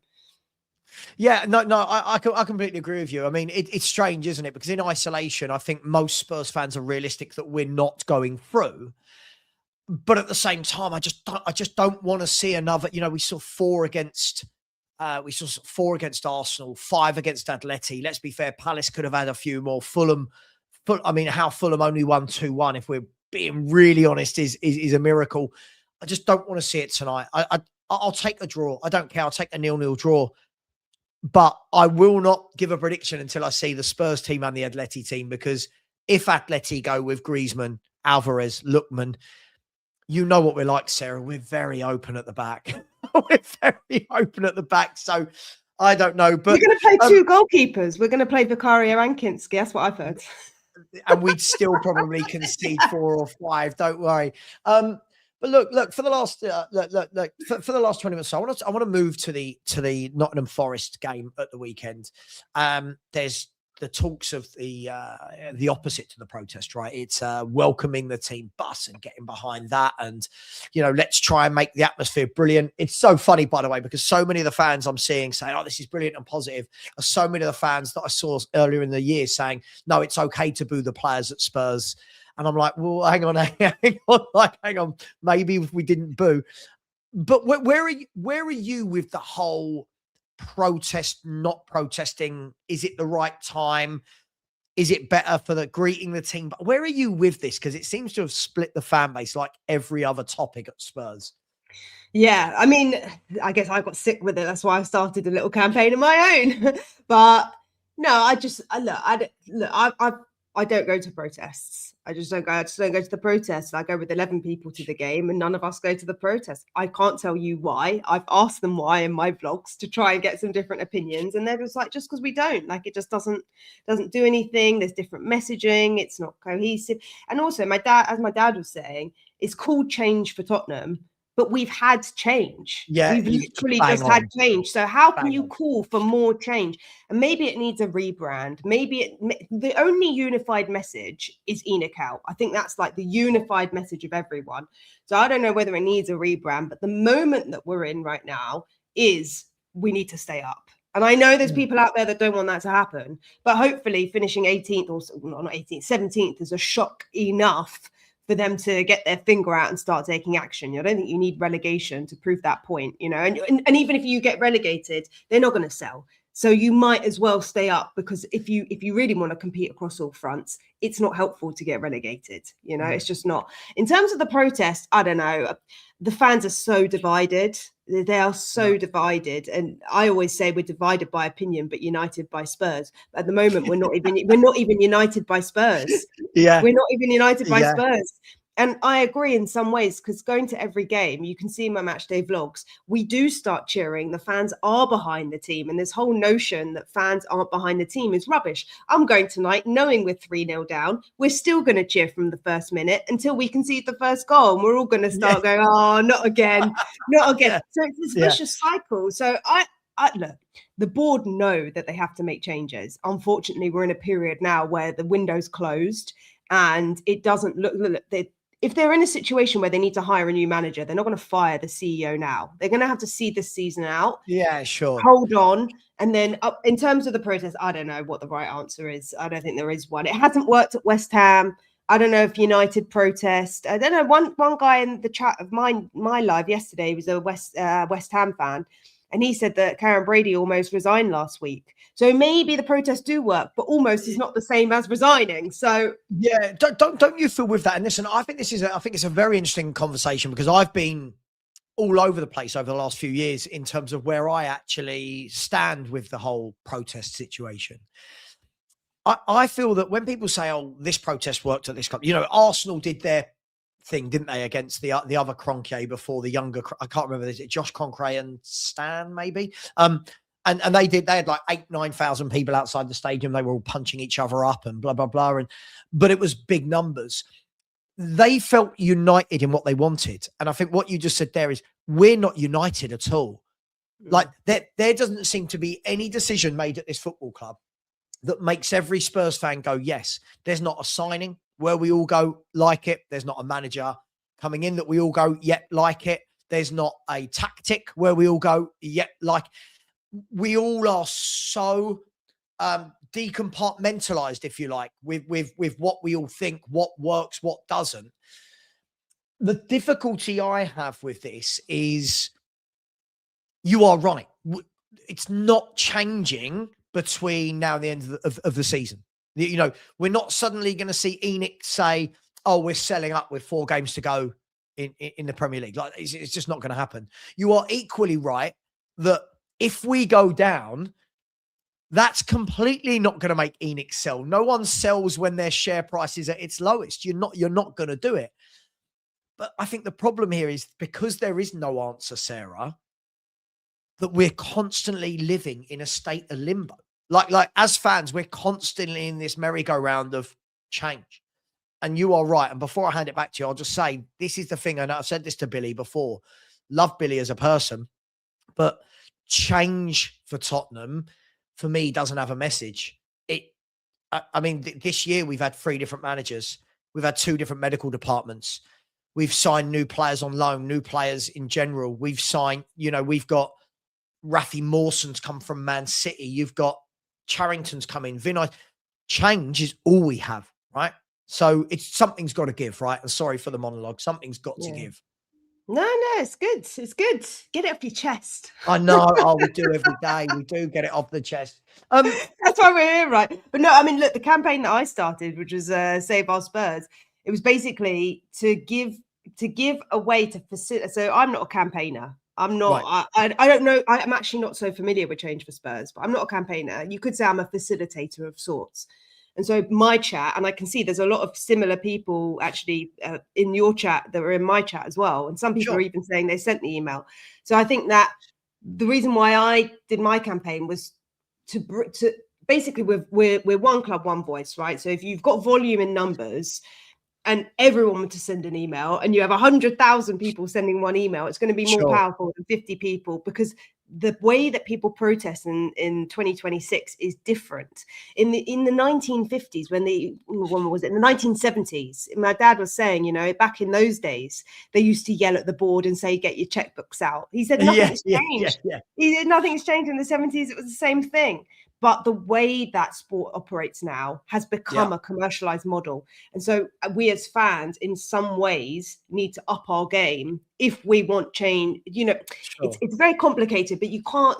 Yeah, no, I completely agree with you. I mean, it's strange, isn't it? Because in isolation, I think most Spurs fans are realistic that we're not going through. But at the same time, I just don't want to see another. You know, we saw 4 against Arsenal, 5 against Atleti. Let's be fair, Palace could have had a few more. Fulham. I mean, how Fulham only won 2-1, if we're being really honest, is a miracle. I just don't want to see it tonight. I'll take a draw. I don't care. I'll take a 0-0 draw. But I will not give a prediction until I see the Spurs team and the Atleti team, because if Atleti go with Griezmann, Alvarez, Lookman, you know what we're like, Sarah. We're very open at the back. We're very open at the back. So I don't know. But we're going to play 2 goalkeepers. We're going to play Vicario and Kinski. That's what I've heard. And we'd still probably concede 4 or 5. Don't worry. But look for the last for the last 20 minutes. So I want to move to the Nottingham Forest game at the weekend. There's the talks of the opposite to the protest, right? It's welcoming the team bus and getting behind that, and let's try and make the atmosphere brilliant. It's so funny, by the way, because so many of the fans I'm seeing saying, "Oh, this is brilliant and positive," are so many of the fans that I saw earlier in the year saying, "No, it's okay to boo the players at Spurs." And I'm like, well, hang on. Maybe if we didn't boo, but where are you with the whole protest, not protesting? Is it the right time? Is it better for the greeting the team? But where are you with this? Because it seems to have split the fan base like every other topic at Spurs. Yeah, I mean, I guess I got sick with it. That's why I started a little campaign of my own. But no, I don't go to protests. I just don't go to the protests. I go with 11 people to the game, and none of us go to the protest. I can't tell you why. I've asked them why in my vlogs to try and get some different opinions, and they're just like, just because we don't, like, it just doesn't do anything. There's different messaging. It's not cohesive. And also, my dad was saying, it's called change for Tottenham, but we've had change. Yeah, we've literally just had change. So how can you call for more change? And maybe it needs a rebrand. Maybe the only unified message is ENIC out. I think that's like the unified message of everyone. So I don't know whether it needs a rebrand, but the moment that we're in right now is we need to stay up. And I know there's people out there that don't want that to happen, but hopefully finishing 18th or not 18th, 17th is a shock enough for them to get their finger out and start taking action. I don't think you need relegation to prove that point, and even if you get relegated, they're not going to sell. So you might as well stay up, because if you really want to compete across all fronts, it's not helpful to get relegated. It's just not. In terms of the protest, I don't know. The fans are so divided. They are so divided, and I always say we're divided by opinion, but united by Spurs. But at the moment, we're not even united by Spurs. Yeah, we're not even united by Spurs. And I agree in some ways, because going to every game, you can see in my match day vlogs, we do start cheering. The fans are behind the team. And this whole notion that fans aren't behind the team is rubbish. I'm going tonight knowing we're 3-0 down. We're still going to cheer from the first minute until we concede the first goal. And we're all going to start going, oh, not again, not again. So it's this vicious cycle. So I look, the board know that they have to make changes. Unfortunately, we're in a period now where the window's closed and it doesn't look if they're in a situation where they need to hire a new manager, they're not going to fire the CEO now. They're going to have to see this season out. Yeah, sure. Hold on. And then in terms of the protest, I don't know what the right answer is. I don't think there is one. It hasn't worked at West Ham. I don't know if United protest. I don't know. One guy in the chat of my live yesterday was a West Ham fan, and he said that Karen Brady almost resigned last week. So maybe the protests do work, but almost is not the same as resigning. So yeah, don't you feel with that? And listen, I think it's a very interesting conversation, because I've been all over the place over the last few years in terms of where I actually stand with the whole protest situation. I feel that when people say, "Oh, this protest worked at this club," Arsenal did their thing, didn't they, against the other Kroenke before, the younger, I can't remember, is it Josh Kroenke and Stan maybe? And they had like 8,000-9,000 people outside the stadium. They were all punching each other up and blah blah blah, but it was big numbers. They felt united in what they wanted, and I think what you just said there is, we're not united at all. Like there doesn't seem to be any decision made at this football club that makes every Spurs fan go, yes. There's not a signing where we all go, like it. There's not a manager coming in that we all go, yet like it. There's not a tactic where we all go, yet like. We all are so decompartmentalized, if you like, with what we all think, what works, what doesn't. The difficulty I have with this is, you are right. It's not changing between now and the end of the season. We're not suddenly going to see ENIC say, "Oh, we're selling up with 4 games to go in the Premier League." Like, it's just not going to happen. You are equally right that if we go down, that's completely not going to make ENIC sell. No one sells when their share price is at its lowest. You're not going to do it. But I think the problem here is, because there is no answer, Sarah, that we're constantly living in a state of limbo. Like as fans, we're constantly in this merry-go-round of change. And you are right. And before I hand it back to you, I'll just say, this is the thing. And I've said this to Billy before. Love Billy as a person, but change for Tottenham, for me, doesn't have a message. I mean, this year we've had 3 different managers. We've had 2 different medical departments. We've signed new players on loan, new players in general. We've signed, we've got Rafi Mawson's come from Man City. You've got Charrington's come in. Vinay. Change is all we have, right? So something's got to give, right? And sorry for the monologue. Something's got to give. No, it's good. It's good. Get it off your chest. I know. Oh, we do every day. We do get it off the chest. That's why we're here, right? But no, I mean, look, the campaign that I started, which was Save Our Spurs, it was basically to give a way to facilitate. So I'm not a campaigner. I'm not, right. I don't know. I'm actually not so familiar with Change for Spurs, but I'm not a campaigner. You could say I'm a facilitator of sorts. And so my chat, and I can see there's a lot of similar people actually in your chat that were in my chat as well. And some people are even saying they sent the email. So I think that the reason why I did my campaign was to basically, we're one club, one voice, right? So if you've got volume in numbers and everyone to send an email, and you have 100,000 people sending one email, it's going to be more powerful than 50 people, because the way that people protest in 2026 is different. In the 1950s, when was it? In the 1970s, my dad was saying, back in those days, they used to yell at the board and say, "Get your checkbooks out." He said nothing's changed. He said nothing's changed in the 70s. It was the same thing. But the way that sport operates now has become a commercialized model. And so we as fans, in some ways, need to up our game if we want change. It's very complicated, but you can't,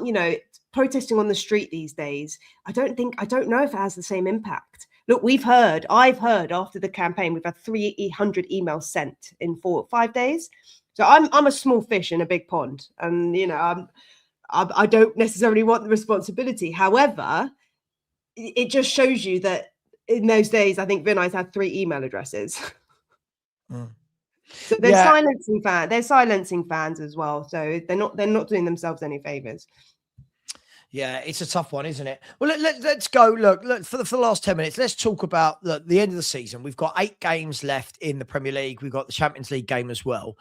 protesting on the street these days, I don't know if it has the same impact. Look, I've heard after the campaign, we've had 300 emails sent in 4 or 5 days. So I'm a small fish in a big pond. And, I don't necessarily want the responsibility. However, it just shows you that in those days, I think Vinay's had 3 email addresses. So they're silencing fans. They're silencing fans as well. So they're not doing themselves any favors. Yeah, it's a tough one, isn't it? Well, let's go. Look for the last 10 minutes. Let's talk about the end of the season. We've got 8 games left in the Premier League. We've got the Champions League game as well.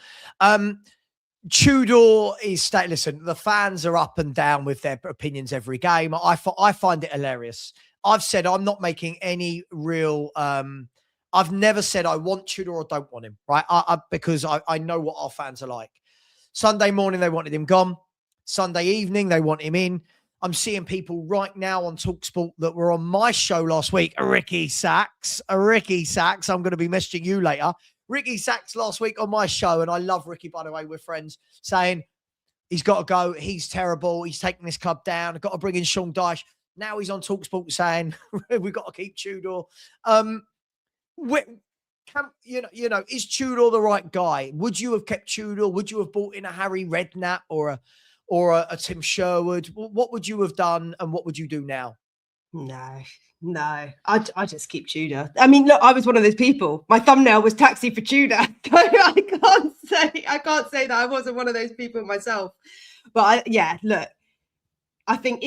Tudor is listen, the fans are up and down with their opinions every game. I find it hilarious. I've said I'm not making any real I've never said I want Tudor or don't want him, right? Because I know what our fans are like. Sunday morning they wanted him gone. Sunday evening they want him in. I'm seeing people right now on TalkSport that were on my show last week. Ricky Sachs. I'm going to be messaging you later. Ricky Sachs last week on my show, and I love Ricky, by the way, we're friends, saying he's got to go. He's terrible. He's taking this club down. I've got to bring in Sean Dyche. Now he's on TalkSport saying we've got to keep Tudor. Is Tudor the right guy? Would you have kept Tudor? Would you have brought in a Harry Redknapp or a Tim Sherwood? What would you have done, and what would you do now? No, I just keep Tudor. I mean, look, I was one of those people. My thumbnail was taxi for Tudor. I can't say that I wasn't one of those people myself. But look, I think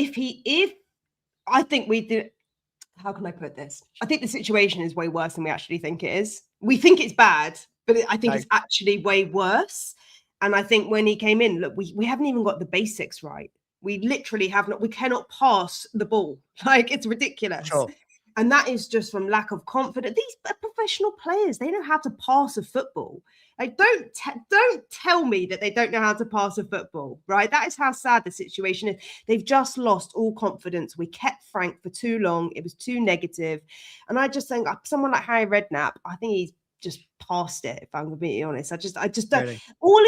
how can I put this? I think the situation is way worse than we actually think it is. We think it's bad, but I think it's actually way worse. And I think when he came in, look, we haven't even got the basics right. We literally have not. We cannot pass the ball. Like, it's ridiculous. Sure. And that is just from lack of confidence. These are professional players. They know how to pass a football. Like, don't tell me that they don't know how to pass a football, right? That is how sad the situation is. They've just lost all confidence. We kept Frank for too long. It was too negative. And I just think someone like Harry Redknapp, I think he's just past it, if I'm completely honest. I just don't. Really? All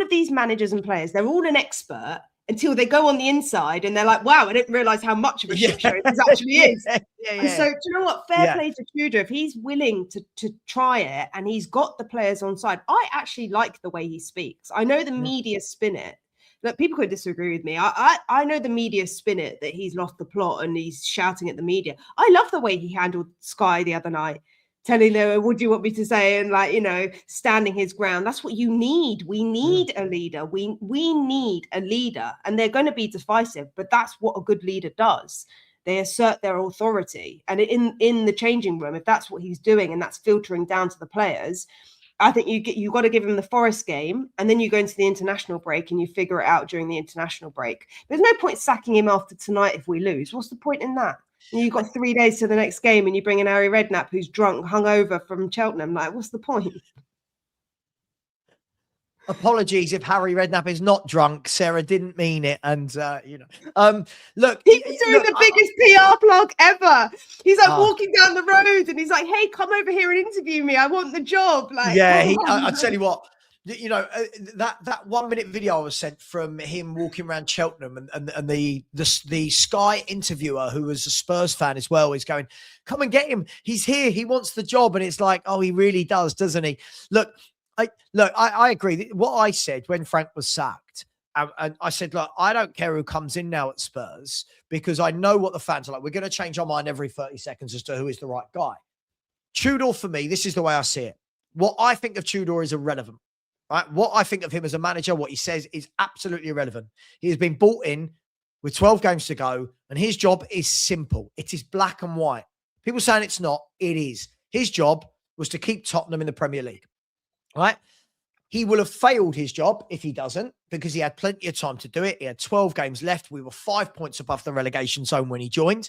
of these managers and players, they're all an expert until they go on the inside and they're like, wow, I didn't realize how much of a shit show this actually is. And so, do you know what? Fair play to Tudor. If he's willing to try it and he's got the players on side, I actually like the way he speaks. I know the media spin it. Look, people could disagree with me. I know the media spin it that he's lost the plot and he's shouting at the media. I love the way he handled Sky the other night, telling them, what do you want me to say? And standing his ground. That's what you need. We need a leader. We need a leader. And they're going to be divisive, but that's what a good leader does. They assert their authority. And in the changing room, if that's what he's doing and that's filtering down to the players, I think you got to give him the Forest game, and then you go into the international break and you figure it out during the international break. There's no point sacking him after tonight if we lose. What's the point in that? You've got 3 days to the next game and you bring in Harry Redknapp, who's drunk, hungover from Cheltenham. Like, what's the point? Apologies if Harry Redknapp is not drunk. Sarah didn't mean it. And, look. He's doing the biggest PR plug ever. He's like walking down the road and he's like, hey, come over here and interview me. I want the job. Like, I tell you what. That 1 minute video I was sent from him walking around Cheltenham and the Sky interviewer, who was a Spurs fan as well, is going, come and get him. He's here. He wants the job. And it's like, oh, he really does, doesn't he? Look, I agree. What I said when Frank was sacked, and I said, look, I don't care who comes in now at Spurs, because I know what the fans are like. We're going to change our mind every 30 seconds as to who is the right guy. Tudor, for me, this is the way I see it. What I think of Tudor is irrelevant. Right? What I think of him as a manager, what he says, is absolutely irrelevant. He has been brought in with 12 games to go, and his job is simple. It is black and white. People saying it's not, it is. His job was to keep Tottenham in the Premier League. Right? He will have failed his job if he doesn't, because he had plenty of time to do it. He had 12 games left. We were 5 points above the relegation zone when he joined.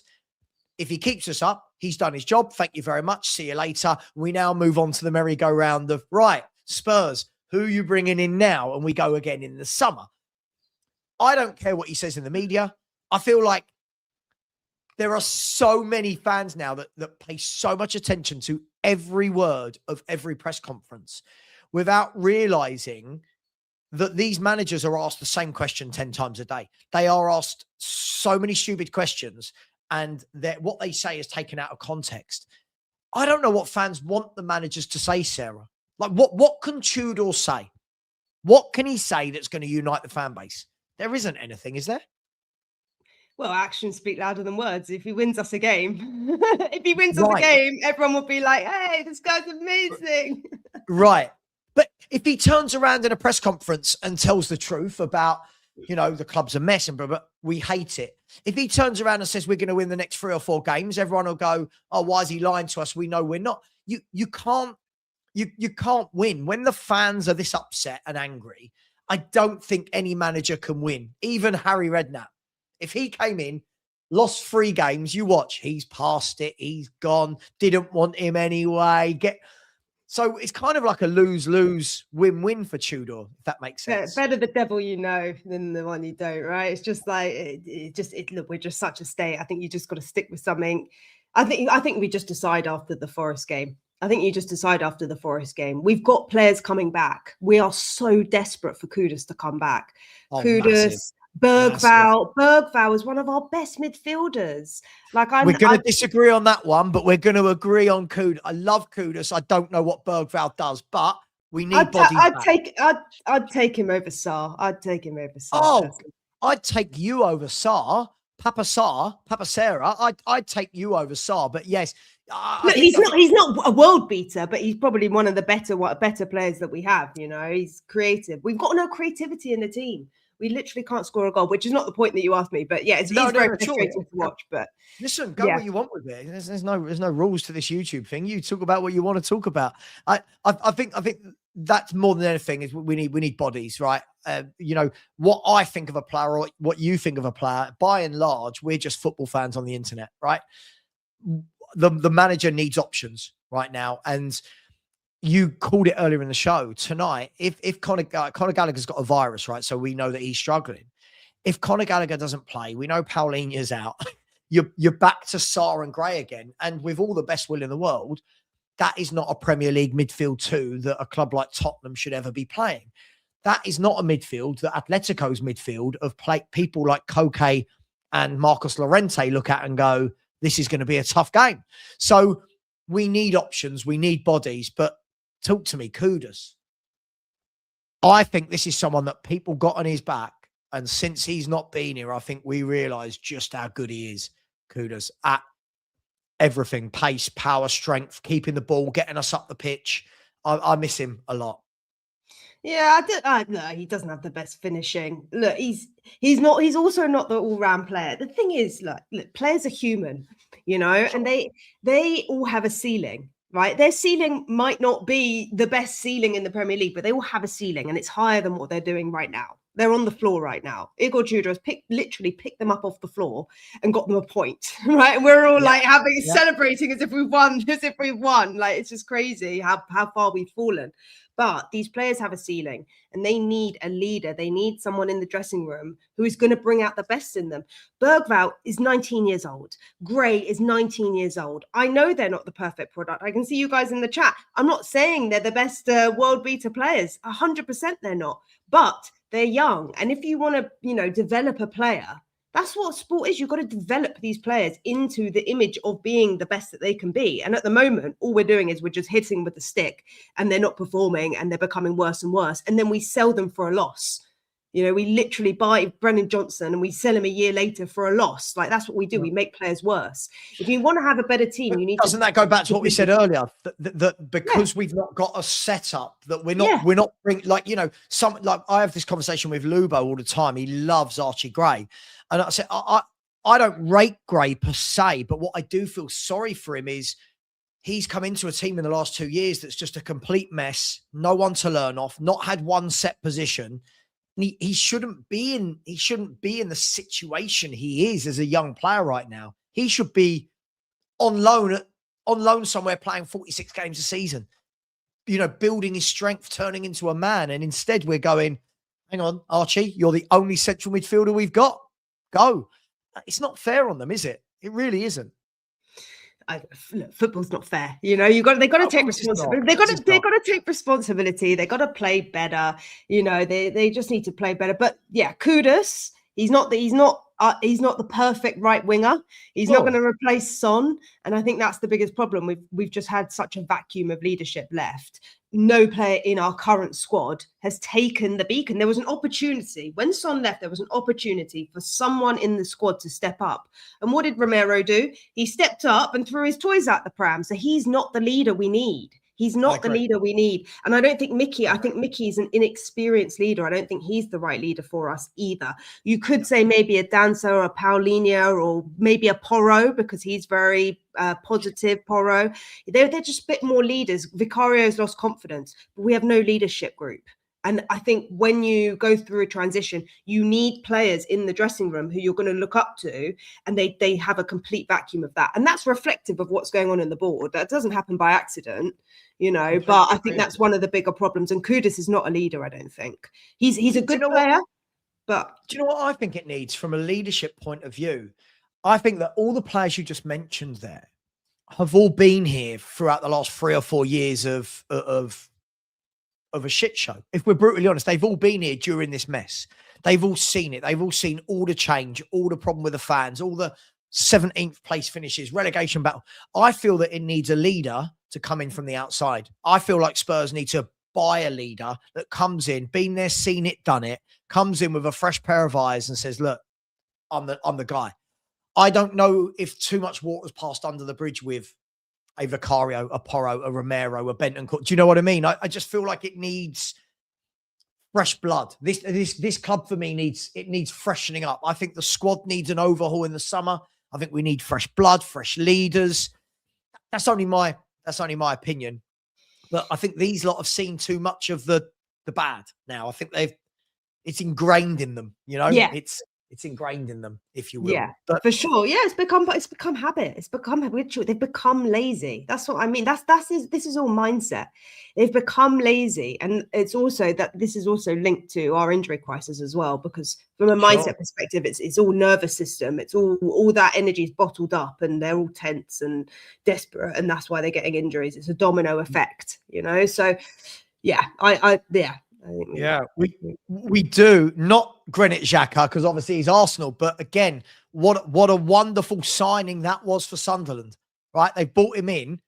If he keeps us up, he's done his job. Thank you very much. See you later. We now move on to the merry-go-round of, right, Spurs, who are you bringing in now? And we go again in the summer. I don't care what he says in the media. I feel like there are so many fans now that pay so much attention to every word of every press conference without realizing that these managers are asked the same question 10 times a day. They are asked so many stupid questions, and that what they say is taken out of context. I don't know what fans want the managers to say, Sarah. Like, what can Tudor say? What can he say that's going to unite the fan base? There isn't anything, is there? Well, actions speak louder than words. If he wins us a game, a game, everyone will be like, hey, this guy's amazing. Right. But if he turns around in a press conference and tells the truth about, the club's a mess and blah, blah, we hate it. If he turns around and says we're going to win the next 3 or 4 games, everyone will go, oh, why is he lying to us? We know we're not. You can't win. When the fans are this upset and angry, I don't think any manager can win. Even Harry Redknapp. If he came in, lost 3 games, you watch, he's past it, he's gone, didn't want him anyway. So it's kind of like a lose-lose, win-win for Tudor, if that makes sense. Better the devil you know than the one you don't, right? It's just like look, we're just such a state. I think you just got to stick with something. I think we just decide after the Forest game. We've got players coming back. We are so desperate for Kudus to come back. Kudus, Bergvall is one of our best midfielders. We're going to disagree on that one, but we're going to agree on Kudus. I love Kudus. I don't know what Bergvall does, but we need bodies back. I'd take him over Sarr. Oh, I'd take you over Sarr. Papa Sarah. I'd take you over Sarr. But yes, look, he's not a world beater, but he's probably one of the better players that we have. You know, he's creative. We've got no creativity in the team. We literally can't score a goal, which is not the point that you asked me. But yeah, it's very frustrating to watch. But listen, go what you want with it. There's no rules to this YouTube thing. You talk about what you want to talk about. I think that's more than anything is we need bodies, right? You know, what I think of a player or what you think of a player, by and large, we're just football fans on the internet, right? The manager needs options right now, and you called it earlier in the show tonight. If Conor Gallagher's got a virus, right? So we know that he's struggling. If Conor Gallagher doesn't play, we know Paulinho's out. You're back to Sarr and Gray again, and with all the best will in the world, that is not a Premier League midfield two that a club like Tottenham should ever be playing. That is not a midfield that Atletico's midfield of people like Koke and Marcos Llorente look at and go, this is going to be a tough game. So we need options. We need bodies. But talk to me, Kudus. I think this is someone that people got on his back. And since he's not been here, I think we realise just how good he is, Kudus, at everything. Pace, power, strength, keeping the ball, getting us up the pitch. I miss him a lot. Yeah, no, he doesn't have the best finishing. Look, he's also not the all-round player. The thing is, look, players are human, you know, and they all have a ceiling, right? Their ceiling might not be the best ceiling in the Premier League, but they all have a ceiling, and it's higher than what they're doing right now. They're on the floor right now. Igor Tudor has literally picked them up off the floor and got them a point, right? And we're all celebrating as if we've won. Like, it's just crazy how far we've fallen. But these players have a ceiling and they need a leader. They need someone in the dressing room who is going to bring out the best in them. Bergvall is 19 years old. Gray is 19 years old. I know they're not the perfect product. I can see you guys in the chat. I'm not saying they're the best world beater players. 100% they're not. But they're young. And if you want to, develop a player, that's what sport is. You've got to develop these players into the image of being the best that they can be. And at the moment, all we're doing is we're just hitting with the stick and they're not performing and they're becoming worse and worse. And then we sell them for a loss. We literally buy Brennan Johnson and we sell him a year later for a loss. Like, that's what we do. We make players worse. If you want to have a better team, you need Doesn't that go back to what we said earlier? That because we've not got a setup, that we're not bringing, I have this conversation with Lubo all the time. He loves Archie Gray. And I said, I don't rate Gray per se, but what I do feel sorry for him is he's come into a team in the last 2 years that's just a complete mess, no one to learn off, not had one set position. And he shouldn't be in the situation he is as a young player right now. He should be on loan somewhere playing 46 games a season, building his strength, turning into a man. And instead we're going, hang on, Archie, you're the only central midfielder we've got. Go. It's not fair on them, is it? It really isn't. Look, football's not fair. They've got to take responsibility. They've got to take responsibility. They've got to play better. They just need to play better. But yeah, Kudus, he's not the perfect right winger. He's not going to replace Son. And I think that's the biggest problem. We've just had such a vacuum of leadership left. No player in our current squad has taken the beacon. There was an opportunity. When Son left, there was an opportunity for someone in the squad to step up. And what did Romero do? He stepped up and threw his toys out the pram. So he's not the leader we need. He's not the leader we need. And I don't think I think Mickey is an inexperienced leader. I don't think he's the right leader for us either. You could say maybe a Dancer or a Paulinho or maybe a Porro, because he's very positive, Porro. They're just a bit more leaders. Vicario's lost confidence, but we have no leadership group. And I think when you go through a transition, you need players in the dressing room who you're going to look up to, and they have a complete vacuum of that. And that's reflective of what's going on in the board. That doesn't happen by accident, but I think that's one of the bigger problems. And Kudus is not a leader, I don't think. He's a good player, but... Do you know what I think it needs from a leadership point of view? I think that all the players you just mentioned there have all been here throughout the last 3 or 4 years of a shit show. If we're brutally honest, they've all been here during this mess. They've all seen it. They've all seen all the change, all the problem with the fans, all the 17th place finishes, relegation battle. I feel that it needs a leader to come in from the outside. I feel like Spurs need to buy a leader that comes in, been there, seen it, done it, comes in with a fresh pair of eyes and says, look, I'm the guy. I don't know if too much water's passed under the bridge with a Vicario, a Porro, a Romero, a Benton. Do you know what I mean? I just feel like it needs fresh blood. This club for me needs freshening up. I think the squad needs an overhaul in the summer. I think we need fresh blood, fresh leaders. That's only my opinion. But I think these lot have seen too much of the bad now. I think it's ingrained in them, Yeah. It's ingrained in them, if you will. Yeah, but for sure. Yeah, it's become habit. It's become habitual. They've become lazy. That's what I mean. This is all mindset. They've become lazy, and it's also that this is also linked to our injury crisis as well. Because from a mindset perspective, it's all nervous system. It's all that energy is bottled up, and they're all tense and desperate, and that's why they're getting injuries. It's a domino effect, So, yeah, I we do not Granit Xhaka because obviously he's Arsenal, but again, what a wonderful signing that was for Sunderland, right? They brought him in,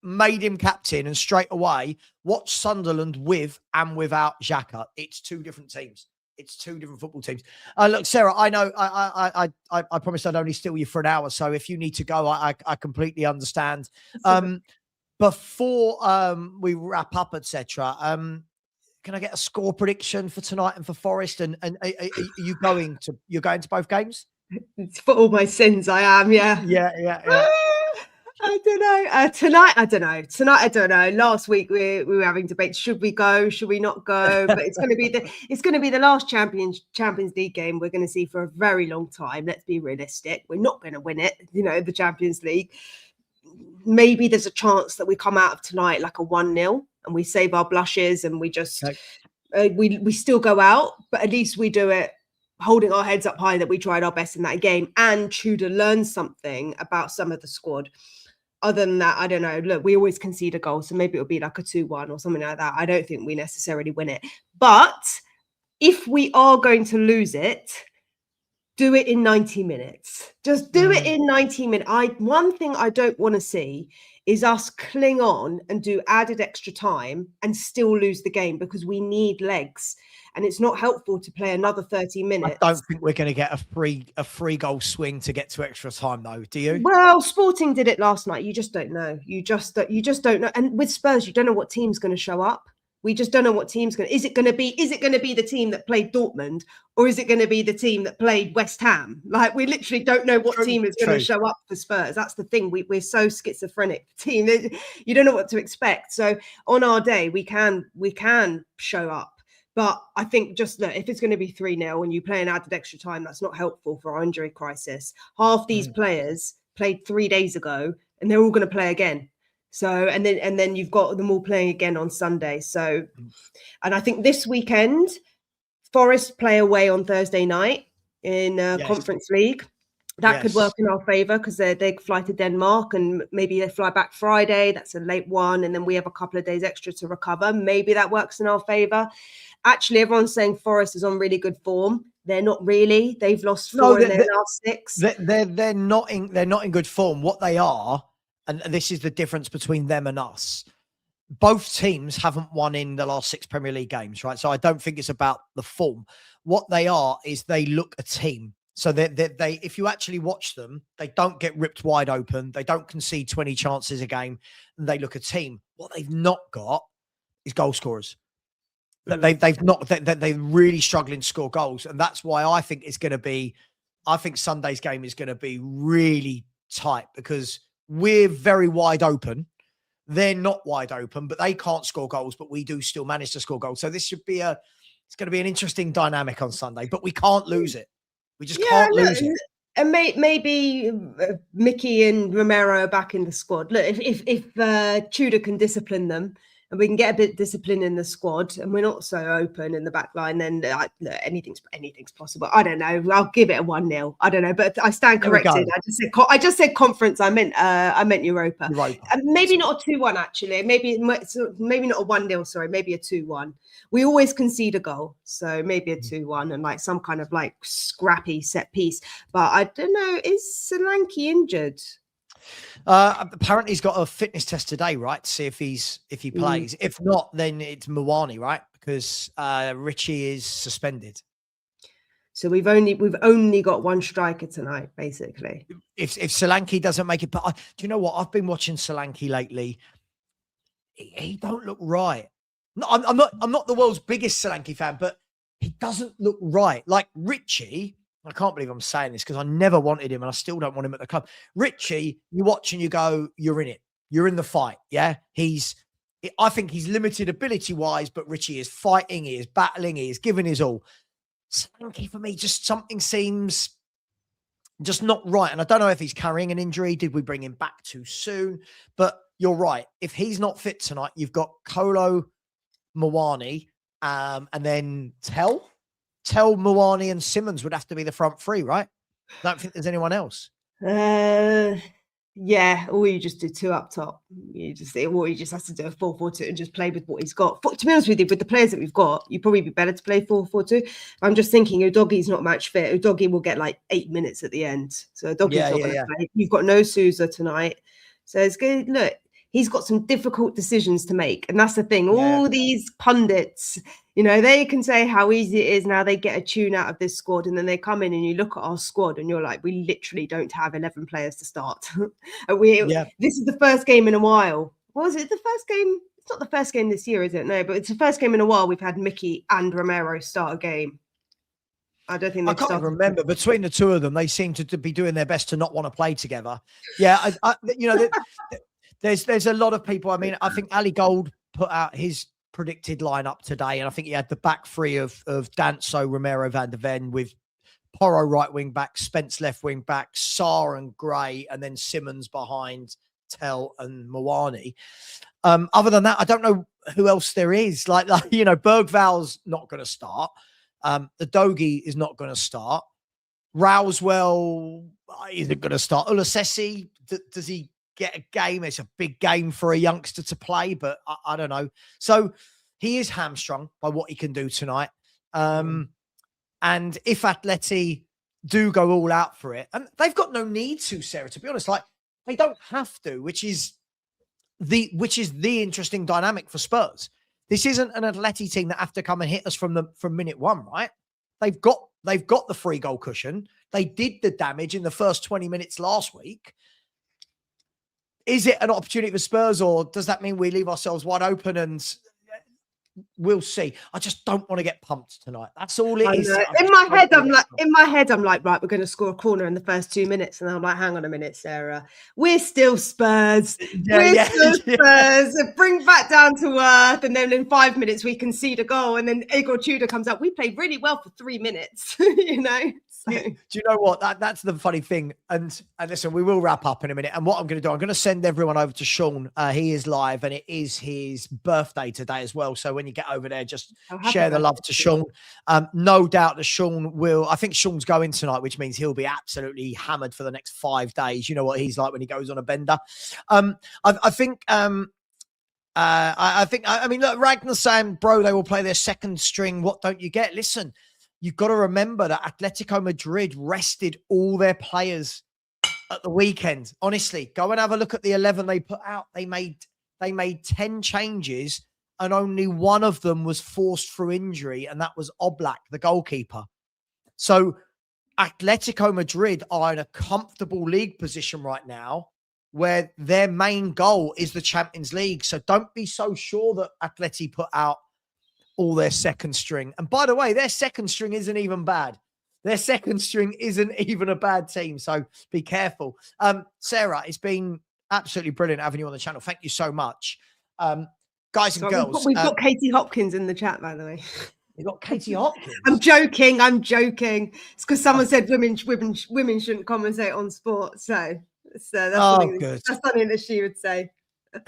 made him captain, and straight away watch Sunderland with and without Xhaka. It's two different teams. It's two different football teams. Look, Sarah, I know I promised I'd only steal you for an hour, so if you need to go, I completely understand. Before we wrap up, etc. Can I get a score prediction for tonight and for Forest? And are you going to both games? It's for all my sins, I am. Yeah. I don't know. Tonight, I don't know. Tonight, I don't know. Last week we were having debates. Should we go? Should we not go? But it's going to be the last Champions League game we're going to see for a very long time. Let's be realistic. We're not going to win it. The Champions League. Maybe there's a chance that we come out of tonight like a 1-0 and we save our blushes and we just we still go out, but at least we do it holding our heads up high that we tried our best in that game, and Tudor learned something about some of the squad. Other than that, I don't know. Look, we always concede a goal, so maybe it'll be like a 2-1 or something like that. I don't think we necessarily win it. But if we are going to lose it, do it in 90 minutes. Just do it in 90 minutes. One thing I don't want to see is us cling on and do added extra time and still lose the game, because we need legs. And it's not helpful to play another 30 minutes. I don't think we're going to get a free goal swing to get to extra time, though. Do you? Well, Sporting did it last night. You just don't know. You just don't know. And with Spurs, you don't know what team's going to show up. We just don't know what team's going to. Is it going to be the team that played Dortmund, or is it going to be the team that played West Ham? Like, we literally don't know what team is going to show up for Spurs. That's the thing. We're so schizophrenic team. You don't know what to expect. So on our day, we can show up. But I think just look, if it's going to be 3-0 and you play an added extra time, that's not helpful for our injury crisis. Half these players played 3 days ago, and they're all going to play again. So, and then you've got them all playing again on Sunday. So, and I think this weekend, Forest play away on Thursday night in Conference League. That could work in our favour, because they fly to Denmark and maybe they fly back Friday. That's a late one. And then we have a couple of days extra to recover. Maybe that works in our favour. Actually, everyone's saying Forest is on really good form. They're not really. They've lost 4 in their last 6. They're not in good form. What they are, and this is the difference between them and us, both teams haven't won in the last 6 Premier League games, right? So I don't think it's about the form. What they are is they look a team. So they if you actually watch them, they don't get ripped wide open. They don't concede 20 chances a game. They look a team. What they've not got is goal scorers. They're really struggling to score goals. And that's why I think Sunday's game is going to be really tight, because we're very wide open. they're not wide open, but they can't score goals, but we do still manage to score goals. So this should be it's going to be an interesting dynamic on Sunday, but we can't lose it. We just can't lose it. And maybe Mickey and Romero are back in the squad. Look, if Tudor can discipline them and we can get a bit of discipline in the squad and we're not so open in the back line, then look, anything's possible. I don't know. I'll give it a 1-0. I don't know, but I stand corrected. I just said conference. I meant Europa. And maybe not a 2-1 actually. Maybe not a 1-0. Sorry, maybe a 2-1. We always concede a goal, so maybe a 2-1 and like some kind of like scrappy set piece. But I don't know. Is Solanke injured? Apparently he's got a fitness test today, right? To see if he plays. If not, then it's Mwani, right? Because Richie is suspended. So we've only got one striker tonight, basically. If Solanke doesn't make it, but do you know what? I've been watching Solanke lately. He don't look right. No, I'm not the world's biggest Solanke fan, but he doesn't look right. Like Richie, I can't believe I'm saying this because I never wanted him and I still don't want him at the club. Richie, you watch and you go, you're in it. You're in the fight. Yeah. I think he's limited ability wise, but Richie is fighting. He is battling. He is giving his all. Solanke for me, just something seems just not right. And I don't know if he's carrying an injury. Did we bring him back too soon? But you're right. If he's not fit tonight, you've got Kolo, Mwani, and then Tell, Mwani, and Simmons would have to be the front three, right? I don't think there's anyone else. Yeah, or you just do two up top. You just has to do a 4-4-2 and just play with what he's got. To be honest with you, with the players that we've got, you'd probably be better to play 4-4-2. I'm just thinking Udogi's not match fit. Udogi will get like 8 minutes at the end. So Udogi's not going to play. You've got no Sousa tonight. So it's good. Look, he's got some difficult decisions to make. And that's the thing. All these pundits, they can say how easy it is now. They get a tune out of this squad. And then they come in and you look at our squad and you're like, we literally don't have 11 players to start. This is the first game in a while. What was it? The first game? It's not the first game this year, is it? No, but it's the first game in a while we've had Mickey and Romero start a game. I don't think I can't remember. Between the two of them, they seem to be doing their best to not want to play together. Yeah, There's a lot of people. I mean, I think Ali Gold put out his predicted lineup today, and I think he had the back three of Danso, Romero, Van der Ven, with Porro right wing back, Spence left wing back, Sarr and Gray, and then Simmons behind Tell and Mwani. Other than that, I don't know who else there is. Bergval's not going to start. The Dogi is not going to start. Rousewell isn't going to start. Ulasesi, does he get a game? It's a big game for a youngster to play, but I don't know. So he is hamstrung by what he can do tonight. And if Atleti do go all out for it, and they've got no need to, Sarah, to be honest, like they don't have to, which is the interesting dynamic for Spurs. This isn't an Atleti team that have to come and hit us from minute one, right? They've got the free goal cushion. They did the damage in the first 20 minutes last week. Is it an opportunity for Spurs, or does that mean we leave ourselves wide open? And we'll see. I just don't want to get pumped tonight. That's all it is. In my head, I'm like, right, we're going to score a corner in the first 2 minutes. And I'm like, hang on a minute, Sarah. We're still Spurs. Spurs. Bring back down to earth. And then in 5 minutes, we concede a goal. And then Igor Tudor comes up. We played really well for 3 minutes, So. Do you know what? That's the funny thing. And listen, we will wrap up in a minute. And what I'm going to do, I'm going to send everyone over to Sean. He is live, and it is his birthday today as well. So when you get over there, just share the love to Sean. No doubt that Sean will. I think Sean's going tonight, which means he'll be absolutely hammered for the next 5 days. You know what he's like when he goes on a bender. I mean, look, Ragnar's saying, bro, they will play their second string. What don't you get? Listen. You've got to remember that Athletico Madrid rested all their players at the weekend. Honestly, go and have a look at the 11 they put out. They made 10 changes, and only one of them was forced through injury, and that was Oblak, the goalkeeper. So Atletico Madrid are in a comfortable league position right now where their main goal is the Champions League. So don't be so sure that Atleti put out all their second string. And by the way, their second string isn't even bad. Their second string isn't even a bad team. So be careful. Sarah, it's been Absolutely brilliant having you on the channel. Thank you so much. Guys and So girls. we've got Katie Hopkins in the chat, by the way. You got Katie Hopkins. I'm joking. It's because someone said women shouldn't commentate on sport. So that's something that she would say.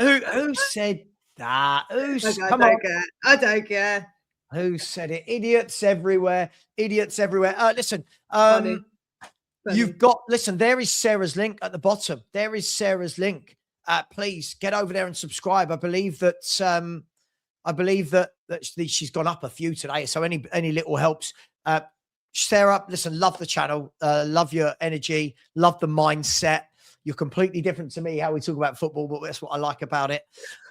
Who said that? I don't care. Who said it? Idiots everywhere. Idiots everywhere. Listen, Funny. You've got, listen, there is Sarah's link at the bottom. There is Sarah's link. Please get over there and subscribe. I believe that she's gone up a few today. So any little helps. Sarah, listen, love the channel. Love your energy. Love the mindset. You're completely different to me, how we talk about football, but that's what I like about it.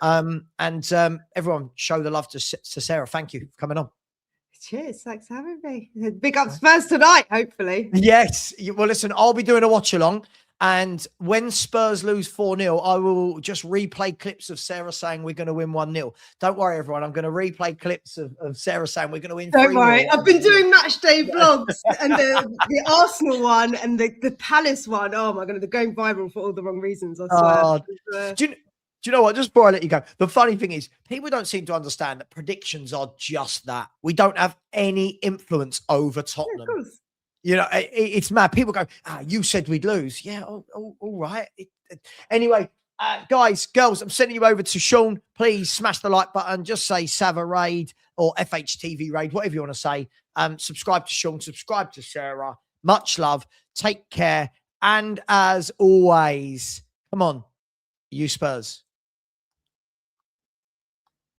Everyone show the love to Sarah. Thank you for coming on. Cheers. Thanks for having me. Big up Spurs tonight, hopefully. Yes. Well, listen, I'll be doing a watch along. And when Spurs lose 4-0, I will just replay clips of Sarah saying we're going to win 1-0. Don't worry, everyone. I'm going to replay clips of Sarah saying we're going to win 3-0. Don't worry. I've been doing match day vlogs and the Arsenal one and the Palace one. Oh, my God. They're going viral for all the wrong reasons, I swear. Do you know what? Just before I let you go, the funny thing is people don't seem to understand that predictions are just that. We don't have any influence over Tottenham. Yeah, of course. You know, it's mad. People go, you said we'd lose. Yeah, all right. Anyway, guys, girls, I'm sending you over to Sean. Please smash the like button. Just say Savva Raid or FHTV Raid, whatever you want to say. Subscribe to Sean. Subscribe to Sarah. Much love. Take care. And as always, come on, you Spurs.